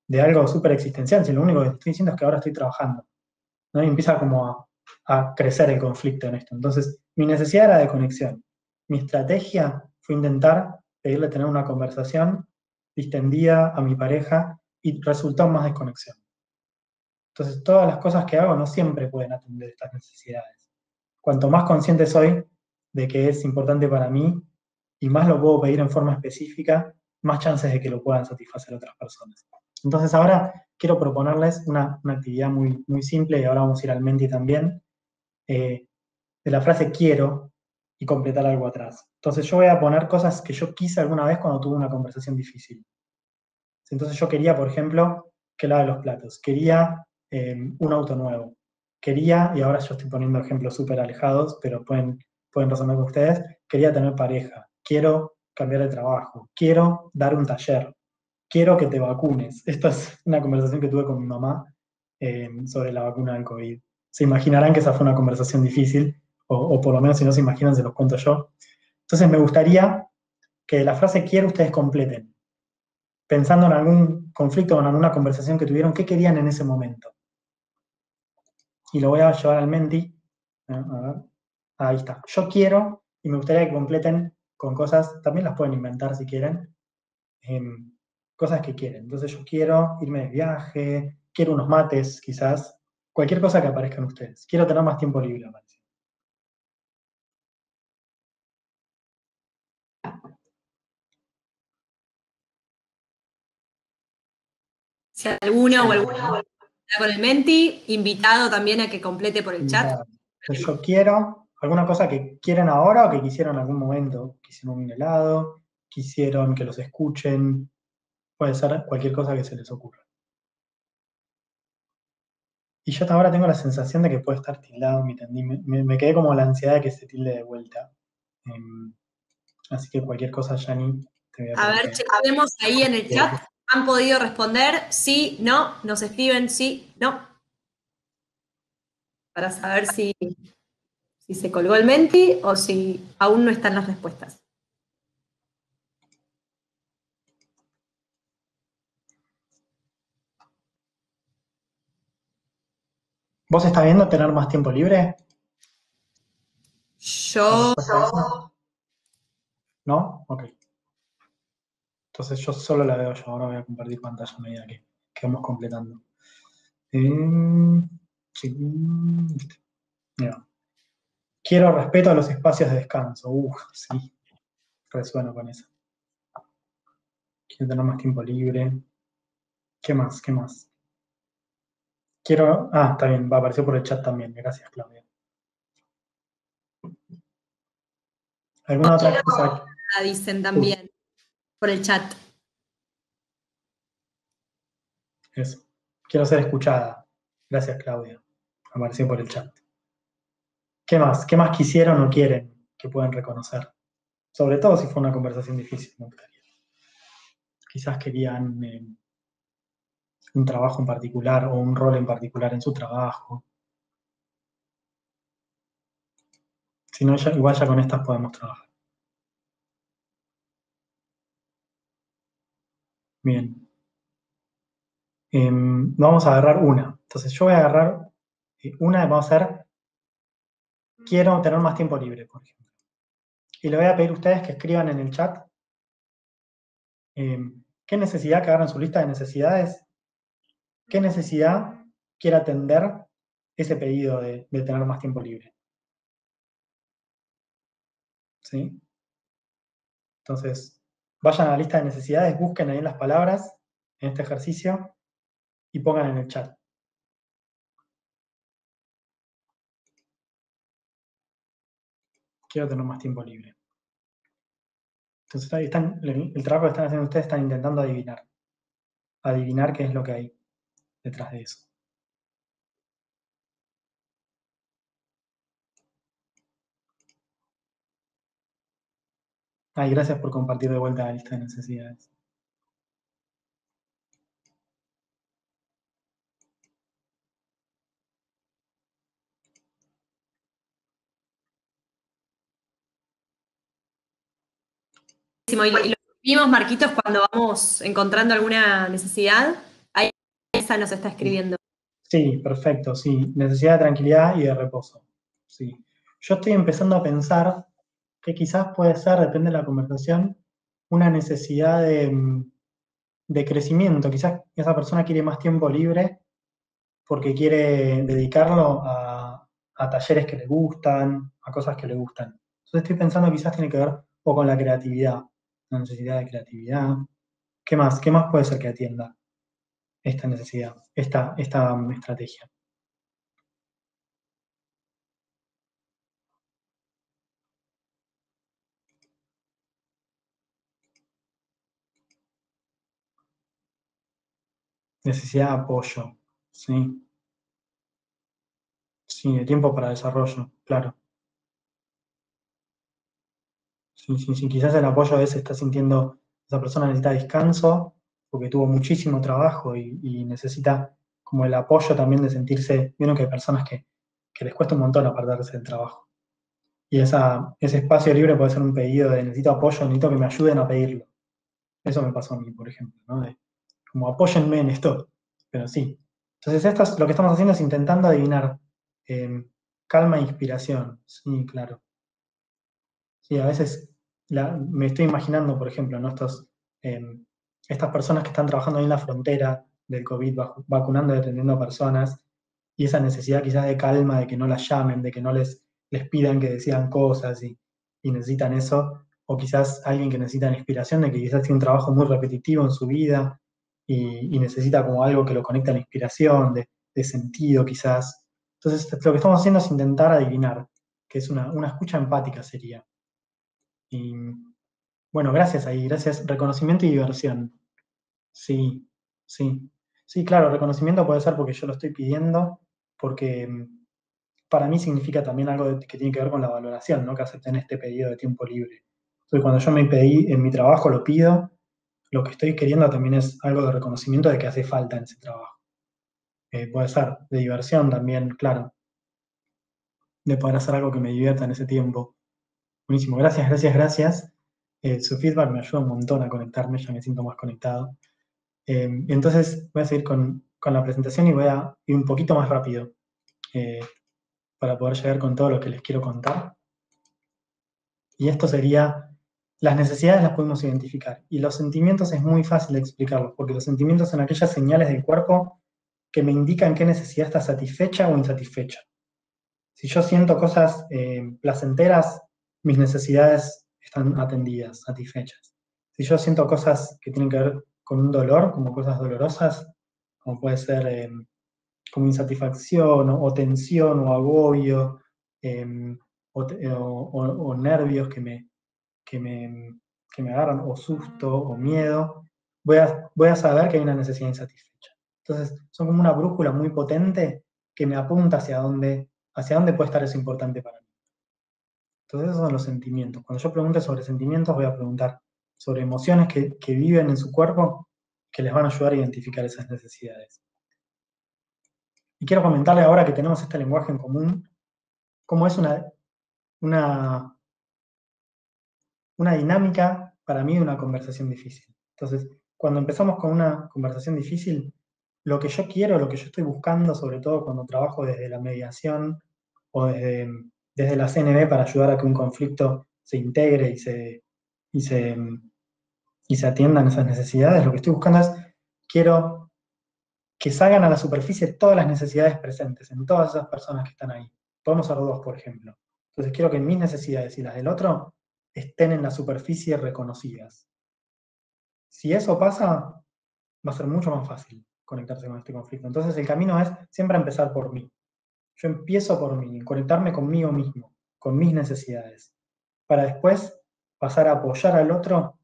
de algo súper existencial, si lo único que estoy diciendo es que ahora estoy trabajando, ¿no? Y empieza como a crecer el conflicto en esto. Entonces, mi necesidad era de conexión. Mi estrategia fue intentar pedirle tener una conversación distendida a mi pareja y resultó más desconexión. Entonces, todas las cosas que hago no siempre pueden atender estas necesidades. Cuanto más consciente soy de que es importante para mí y más lo puedo pedir en forma específica, más chances de que lo puedan satisfacer otras personas. Entonces ahora quiero proponerles una actividad muy, muy simple, y ahora vamos a ir al Menti también, de la frase quiero y completar algo atrás. Entonces yo voy a poner cosas que yo quise alguna vez cuando tuve una conversación difícil. Entonces yo quería, por ejemplo, que lave los platos, quería un auto nuevo, quería, y ahora yo estoy poniendo ejemplos súper alejados, pero pueden resonar con ustedes, quería tener pareja, quiero cambiar de trabajo, quiero dar un taller, quiero que te vacunes. Esta es una conversación que tuve con mi mamá sobre la vacuna del COVID. Se imaginarán que esa fue una conversación difícil, o por lo menos si no se imaginan, se los cuento yo. Entonces me gustaría que la frase quiero ustedes completen, pensando en algún conflicto o en alguna conversación que tuvieron, qué querían en ese momento. Y lo voy a llevar al Menti. A ver. Ahí está. Yo quiero, y me gustaría que completen con cosas, también las pueden inventar si quieren, cosas que quieren. Entonces yo quiero irme de viaje, quiero unos mates, quizás, cualquier cosa que aparezca en ustedes. Quiero tener más tiempo libre, parece. Si alguno o alguna está con el Menti, invitado también a que complete por el chat. Entonces yo quiero alguna cosa que quieren ahora o que quisieron en algún momento. Quisieron un helado, quisieron que los escuchen, puede ser cualquier cosa que se les ocurra. Y yo hasta ahora tengo la sensación de que puede estar tildado mi tendí. Me quedé como la ansiedad de que se tilde de vuelta. Así que cualquier cosa, Yani, te voy a A pedir ver, que... chequemos ahí en el chat. ¿Han podido responder? Sí, no. Nos escriben sí, no. Para saber si se colgó el Menti o si aún no están las respuestas. ¿Vos estás viendo tener más tiempo libre? Yo... ¿No? Ok. Entonces yo solo la veo yo. Ahora voy a compartir pantalla a medida que vamos completando. Sí. Mira. Quiero respeto a los espacios de descanso. Sí. Resueno con eso. Quiero tener más tiempo libre. ¿Qué más? ¿Qué más? Quiero... Ah, está bien. Va a aparecer por el chat también. Gracias, Claudia. ¿Alguna otra cosa? Dicen también por el chat. Eso. Quiero ser escuchada. Gracias, Claudia. Apareció por el chat. ¿Qué más? ¿Qué más quisieron o quieren que puedan reconocer? Sobre todo si fue una conversación difícil, me gustaría. quizás querían un trabajo en particular o un rol en particular en su trabajo. Si no, igual ya con estas podemos trabajar. Bien. Vamos a agarrar una. Entonces yo voy a agarrar una, vamos a hacer, quiero tener más tiempo libre, por ejemplo. Y le voy a pedir a ustedes que escriban en el chat qué necesidad, que agarren su lista de necesidades, qué necesidad quiere atender ese pedido de tener más tiempo libre. ¿Sí? Entonces, vayan a la lista de necesidades, busquen ahí las palabras en este ejercicio y pongan en el chat. Quiero tener más tiempo libre. Entonces, ahí están, el trabajo que están haciendo ustedes, están intentando adivinar. Adivinar qué es lo que hay detrás de eso. Ay, gracias por compartir de vuelta la lista de necesidades. Y lo vimos, Marquitos, cuando vamos encontrando alguna necesidad, ahí esa nos está escribiendo. Sí, perfecto, sí. Necesidad de tranquilidad y de reposo. Sí. Yo estoy empezando a pensar que quizás puede ser, depende de la conversación, una necesidad de crecimiento. Quizás esa persona quiere más tiempo libre porque quiere dedicarlo a talleres que le gustan, a cosas que le gustan. Entonces estoy pensando quizás tiene que ver un poco con la creatividad, la necesidad de creatividad. ¿Qué más? ¿Qué más puede ser que atienda esta necesidad, esta estrategia? Necesidad de apoyo, ¿sí? Sí, de tiempo para desarrollo, claro. Sí, sí, sí, quizás el apoyo a veces está sintiendo, esa persona necesita descanso porque tuvo muchísimo trabajo y necesita como el apoyo también de sentirse, vieron que hay personas que les cuesta un montón apartarse del trabajo. Y ese espacio libre puede ser un pedido de necesito apoyo, necesito que me ayuden a pedirlo. Eso me pasó a mí, por ejemplo, ¿no? Como apóyenme en esto, pero sí. Entonces lo que estamos haciendo es intentando adivinar calma e inspiración, sí, claro. Sí, a veces me estoy imaginando, por ejemplo, ¿no? Estas personas que están trabajando ahí en la frontera del COVID, vacunando y atendiendo a personas, y esa necesidad quizás de calma, de que no las llamen, de que no les pidan que decidan cosas y necesitan eso, o quizás alguien que necesita inspiración, de que quizás tiene un trabajo muy repetitivo en su vida y necesita como algo que lo conecte a la inspiración, de sentido quizás. Entonces, lo que estamos haciendo es intentar adivinar, que es una escucha empática sería. Y bueno, gracias ahí, gracias. Reconocimiento y diversión. Sí, sí. Sí, claro, reconocimiento puede ser porque yo lo estoy pidiendo, porque para mí significa también algo que tiene que ver con la valoración, ¿no? Que acepten este pedido de tiempo libre. Entonces, cuando yo me pedí en mi trabajo, lo pido, lo que estoy queriendo también es algo de reconocimiento de que hace falta en ese trabajo. Puede ser de diversión también, claro, de poder hacer algo que me divierta en ese tiempo. Buenísimo, gracias, gracias, gracias. Su feedback me ayuda un montón a conectarme, ya me siento más conectado. Entonces voy a seguir con la presentación y voy a ir un poquito más rápido para poder llegar con todo lo que les quiero contar. Y esto sería, las necesidades las podemos identificar y los sentimientos es muy fácil de explicarlos, porque los sentimientos son aquellas señales del cuerpo que me indican qué necesidad está satisfecha o insatisfecha. Si yo siento cosas placenteras, mis necesidades están atendidas, satisfechas. Si yo siento cosas que tienen que ver con un dolor, como cosas dolorosas, como puede ser como insatisfacción o tensión o agobio o nervios que me agarran, o susto o miedo, voy a saber que hay una necesidad insatisfecha. Entonces, son como una brújula muy potente que me apunta hacia dónde puede estar eso importante para mí. Entonces, esos son los sentimientos. Cuando yo pregunte sobre sentimientos, voy a preguntar sobre emociones que viven en su cuerpo que les van a ayudar a identificar esas necesidades. Y quiero comentarle ahora que tenemos este lenguaje en común, cómo es una dinámica para mí de una conversación difícil. Entonces, cuando empezamos con una conversación difícil, lo que yo quiero, lo que yo estoy buscando, sobre todo cuando trabajo desde la mediación o desde la CNB para ayudar a que un conflicto se integre y se atiendan esas necesidades, lo que estoy buscando es, quiero que salgan a la superficie todas las necesidades presentes en todas esas personas que están ahí. Podemos ser dos, por ejemplo. Entonces quiero que mis necesidades y las del otro estén en la superficie reconocidas. Si eso pasa, va a ser mucho más fácil conectarse con este conflicto. Entonces el camino es siempre empezar por mí. Yo empiezo por mí, conectarme conmigo mismo, con mis necesidades, para después pasar a apoyar al otro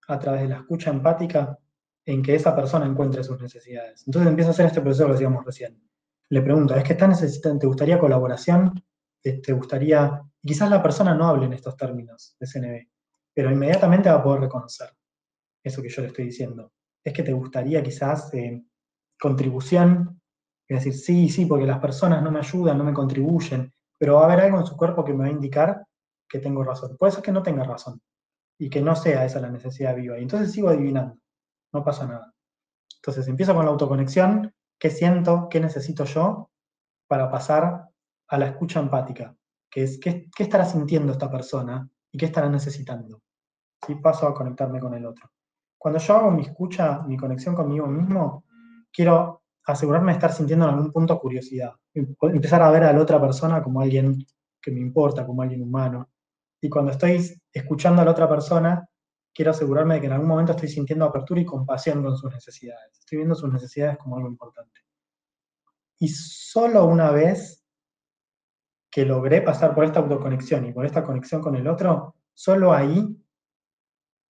a través de la escucha empática en que esa persona encuentre sus necesidades. Entonces empieza a hacer este proceso que decíamos recién. Le pregunto, ¿es que estás necesitando, te gustaría colaboración? ¿Te gustaría...? Y quizás la persona no hable en estos términos de CNB, pero inmediatamente va a poder reconocer eso que yo le estoy diciendo. ¿Es que te gustaría quizás contribución? Es decir, sí, sí, porque las personas no me ayudan, no me contribuyen, pero va a haber algo en su cuerpo que me va a indicar que tengo razón. Puede ser que no tenga razón y que no sea esa la necesidad viva. Y entonces sigo adivinando, no pasa nada. Entonces empiezo con la autoconexión, qué siento, qué necesito yo para pasar a la escucha empática, que es qué estará sintiendo esta persona y qué estará necesitando. ¿Sí? Paso a conectarme con el otro. Cuando yo hago mi escucha, mi conexión conmigo mismo, quiero asegurarme de estar sintiendo en algún punto curiosidad. Empezar a ver a la otra persona como alguien que me importa, como alguien humano. Y cuando estoy escuchando a la otra persona, quiero asegurarme de que en algún momento estoy sintiendo apertura y compasión con sus necesidades. Estoy viendo sus necesidades como algo importante. Y solo una vez que logré pasar por esta autoconexión y por esta conexión con el otro, solo ahí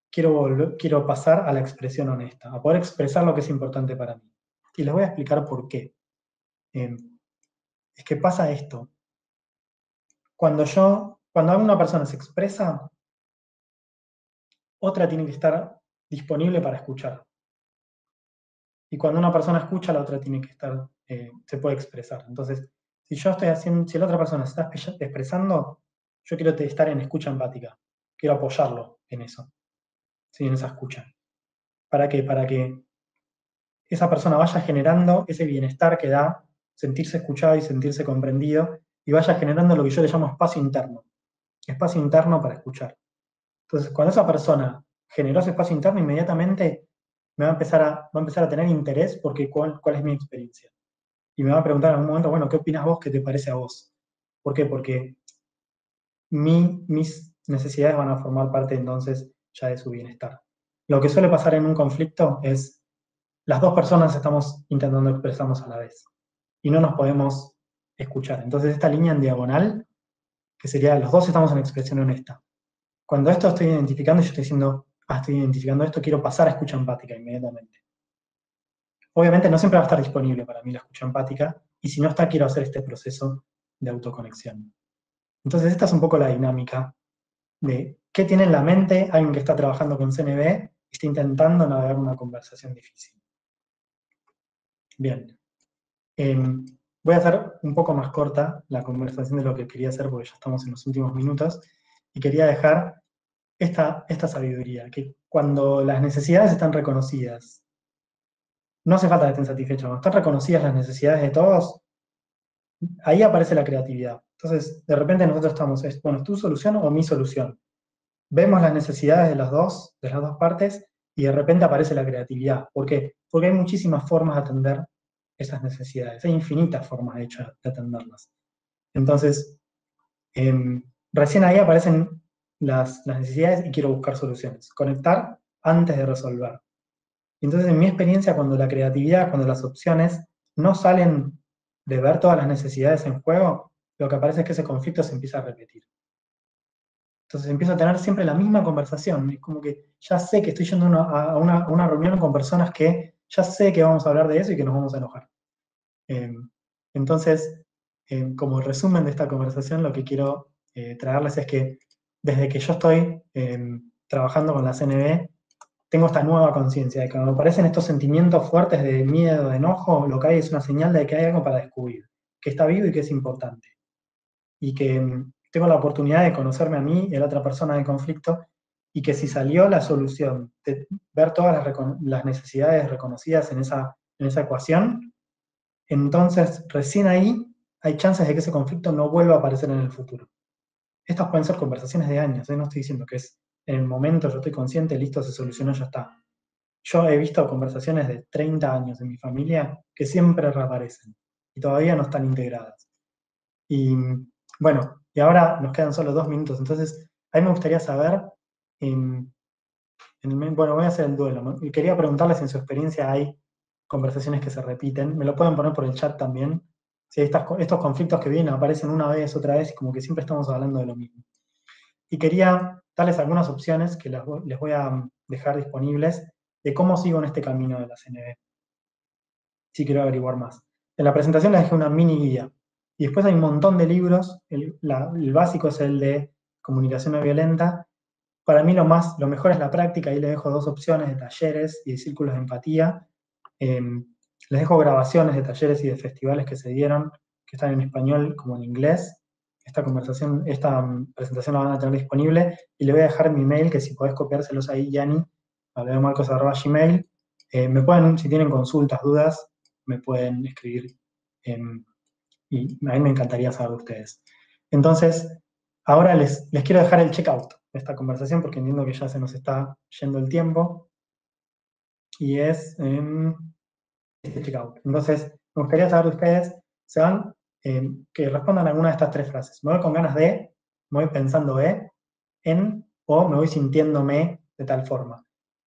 quiero pasar a la expresión honesta, a poder expresar lo que es importante para mí. Y les voy a explicar por qué. Es que pasa esto. Cuando alguna persona se expresa, otra tiene que estar disponible para escuchar. Y cuando una persona escucha, la otra tiene que estar, se puede expresar. Entonces, si la otra persona se está expresando, yo quiero estar en escucha empática. Quiero apoyarlo en eso, ¿sí? En esa escucha. ¿Para qué? Para que esa persona vaya generando ese bienestar que da sentirse escuchado y sentirse comprendido, y vaya generando lo que yo le llamo espacio interno para escuchar. Entonces, cuando esa persona generó ese espacio interno, inmediatamente me va a empezar a tener interés porque cuál es mi experiencia. Y me va a preguntar en algún momento, bueno, ¿qué opinas vos? ¿Qué te parece a vos? ¿Por qué? Porque mis necesidades van a formar parte entonces ya de su bienestar. Lo que suele pasar en un conflicto es las dos personas estamos intentando expresarnos a la vez y no nos podemos escuchar. Entonces esta línea en diagonal, que sería los dos estamos en expresión honesta. Cuando esto estoy identificando, yo estoy diciendo, estoy identificando esto, quiero pasar a escucha empática inmediatamente. Obviamente no siempre va a estar disponible para mí la escucha empática, y si no está, quiero hacer este proceso de autoconexión. Entonces esta es un poco la dinámica de qué tiene en la mente alguien que está trabajando con CNB y está intentando navegar una conversación difícil. Bien. Voy a hacer un poco más corta la conversación de lo que quería hacer porque ya estamos en los últimos minutos y quería dejar esta sabiduría, que cuando las necesidades están reconocidas, no hace falta que estén satisfechos, cuando están reconocidas las necesidades de todos, ahí aparece la creatividad. Entonces, de repente nosotros estamos, ¿es tu solución o mi solución? Vemos las necesidades de las dos partes y de repente aparece la creatividad. ¿Por qué? Porque hay muchísimas formas de atender esas necesidades. Hay infinitas formas, de hecho, de atenderlas. Entonces, recién ahí aparecen las necesidades y quiero buscar soluciones. Conectar antes de resolver. Entonces, en mi experiencia, cuando la creatividad, cuando las opciones no salen de ver todas las necesidades en juego, lo que aparece es que ese conflicto se empieza a repetir. Entonces empiezo a tener siempre la misma conversación. Es como que ya sé que estoy yendo a una reunión con personas que ya sé que vamos a hablar de eso y que nos vamos a enojar. Entonces, como resumen de esta conversación, lo que quiero traerles es que desde que yo estoy trabajando con la CNB, tengo esta nueva conciencia de que cuando aparecen estos sentimientos fuertes de miedo, de enojo, lo que hay es una señal de que hay algo para descubrir, que está vivo y que es importante. Y que tengo la oportunidad de conocerme a mí y a la otra persona en conflicto, y que si salió la solución de ver todas las necesidades reconocidas en esa ecuación, entonces recién ahí hay chances de que ese conflicto no vuelva a aparecer en el futuro. Estas pueden ser conversaciones de años, no estoy diciendo que es en el momento, yo estoy consciente, listo, se solucionó, ya está. Yo he visto conversaciones de 30 años en mi familia que siempre reaparecen y todavía no están integradas. Y bueno, y ahora nos quedan solo 2 minutos, entonces a mí me gustaría saber, bueno, voy a hacer el duelo, y quería preguntarles si en su experiencia hay conversaciones que se repiten, me lo pueden poner por el chat también, si hay estos conflictos que vienen, aparecen una vez, otra vez, y como que siempre estamos hablando de lo mismo. Y quería darles algunas opciones que les voy a dejar disponibles de cómo sigo en este camino de la CNB, si quiero averiguar más. En la presentación les dejé una mini guía, y después hay un montón de libros, el básico es el de comunicación no violenta. Para mí lo mejor es la práctica, ahí les dejo 2 opciones de talleres y de círculos de empatía. Les dejo grabaciones de talleres y de festivales que se dieron, que están en español como en inglés. Esta presentación la van a tener disponible, y le voy a dejar mi mail, que si podés copiárselos ahí, Yanni, a leomarcos@gmail. Si tienen consultas, dudas, me pueden escribir, y a mí me encantaría saber de ustedes. Entonces, ahora les quiero dejar el checkout de esta conversación, porque entiendo que ya se nos está yendo el tiempo, y es este checkout. Entonces, me gustaría saber de ustedes, que respondan alguna de estas 3 frases. Me voy con ganas de, me voy pensando en, o me voy sintiéndome de tal forma.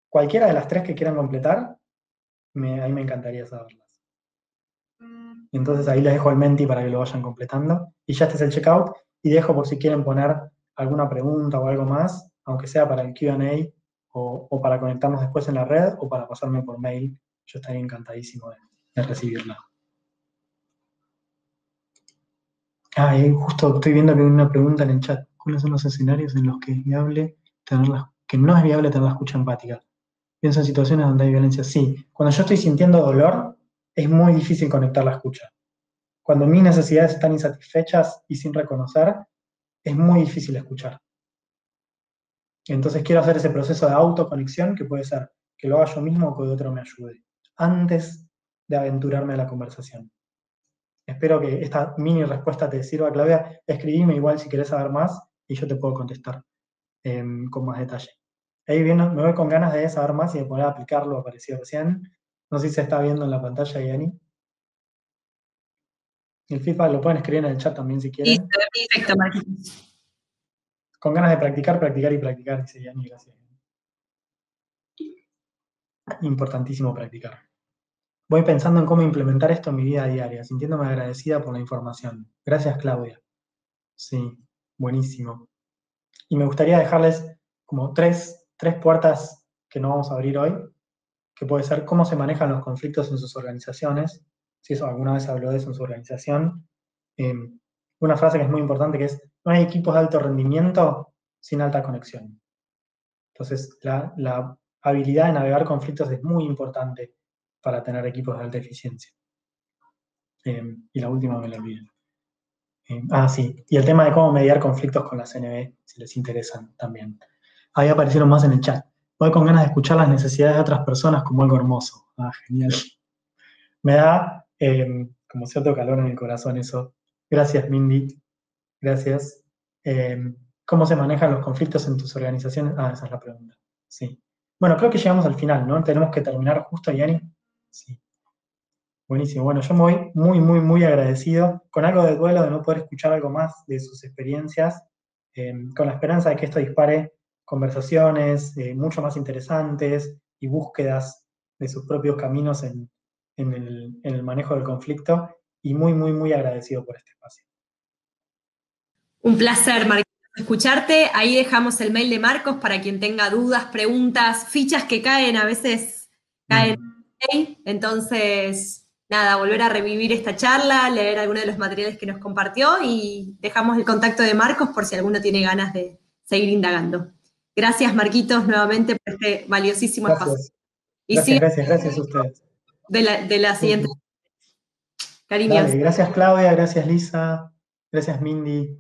Cualquiera de las 3 que quieran completar, ahí me encantaría saberlas. Entonces ahí les dejo el Menti para que lo vayan completando. Y ya este es el checkout, y dejo por si quieren poner alguna pregunta o algo más, aunque sea para el Q&A, o para conectarnos después en la red, o para pasarme por mail. Yo estaría encantadísimo de recibirla. Justo estoy viendo que hay una pregunta en el chat. ¿Cuáles son los escenarios en los que no es viable tener la escucha empática? Pienso en situaciones donde hay violencia. Sí, cuando yo estoy sintiendo dolor, es muy difícil conectar la escucha. Cuando mis necesidades están insatisfechas y sin reconocer, es muy difícil escuchar. Entonces quiero hacer ese proceso de autoconexión, que puede ser que lo haga yo mismo o que otro me ayude, antes de aventurarme a la conversación. Espero que esta mini respuesta te sirva, Claudia. Escribime igual si querés saber más y yo te puedo contestar con más detalle. Ahí me voy con ganas de saber más y de poder aplicar lo aparecido recién. No sé si se está viendo en la pantalla, Yani. El feedback lo pueden escribir en el chat también si quieren. Sí, perfecto, Marquitos. Con ganas de practicar, practicar y practicar, dice Yani, gracias. Importantísimo practicar. Voy pensando en cómo implementar esto en mi vida diaria, sintiéndome agradecida por la información. Gracias, Claudia. Sí, buenísimo. Y me gustaría dejarles como tres puertas que no vamos a abrir hoy, que puede ser cómo se manejan los conflictos en sus organizaciones, si eso alguna vez habló de eso en su organización. Una frase que es muy importante, que es: no hay equipos de alto rendimiento sin alta conexión. Entonces, la habilidad de navegar conflictos es muy importante para tener equipos de alta eficiencia. Y la última me la olvidé. Sí, y el tema de cómo mediar conflictos con la CNB, si les interesan también. Ahí aparecieron más en el chat. Voy con ganas de escuchar las necesidades de otras personas como algo hermoso. Genial. Me da como cierto calor en el corazón eso. Gracias, Mindy. Gracias. ¿Cómo se manejan los conflictos en tus organizaciones? Esa es la pregunta. Sí. Bueno, creo que llegamos al final, ¿no? Tenemos que terminar justo, Yani. Sí. Buenísimo. Bueno, yo me voy muy, muy, muy agradecido, con algo de duelo de no poder escuchar algo más de sus experiencias, con la esperanza de que esto dispare conversaciones mucho más interesantes y búsquedas de sus propios caminos en el manejo del conflicto, y muy, muy, muy agradecido por este espacio. Un placer, Marquitos, escucharte. Ahí dejamos el mail de Marcos para quien tenga dudas, preguntas, fichas que caen, a veces caen. Entonces, nada, volver a revivir esta charla, leer algunos de los materiales que nos compartió, y dejamos el contacto de Marcos por si alguno tiene ganas de seguir indagando. Gracias, Marquitos, nuevamente por este valiosísimo espacio. Gracias. Y Gracias a ustedes. De la siguiente. Cariños. Dale, gracias Claudia, gracias Lisa, gracias Mindy.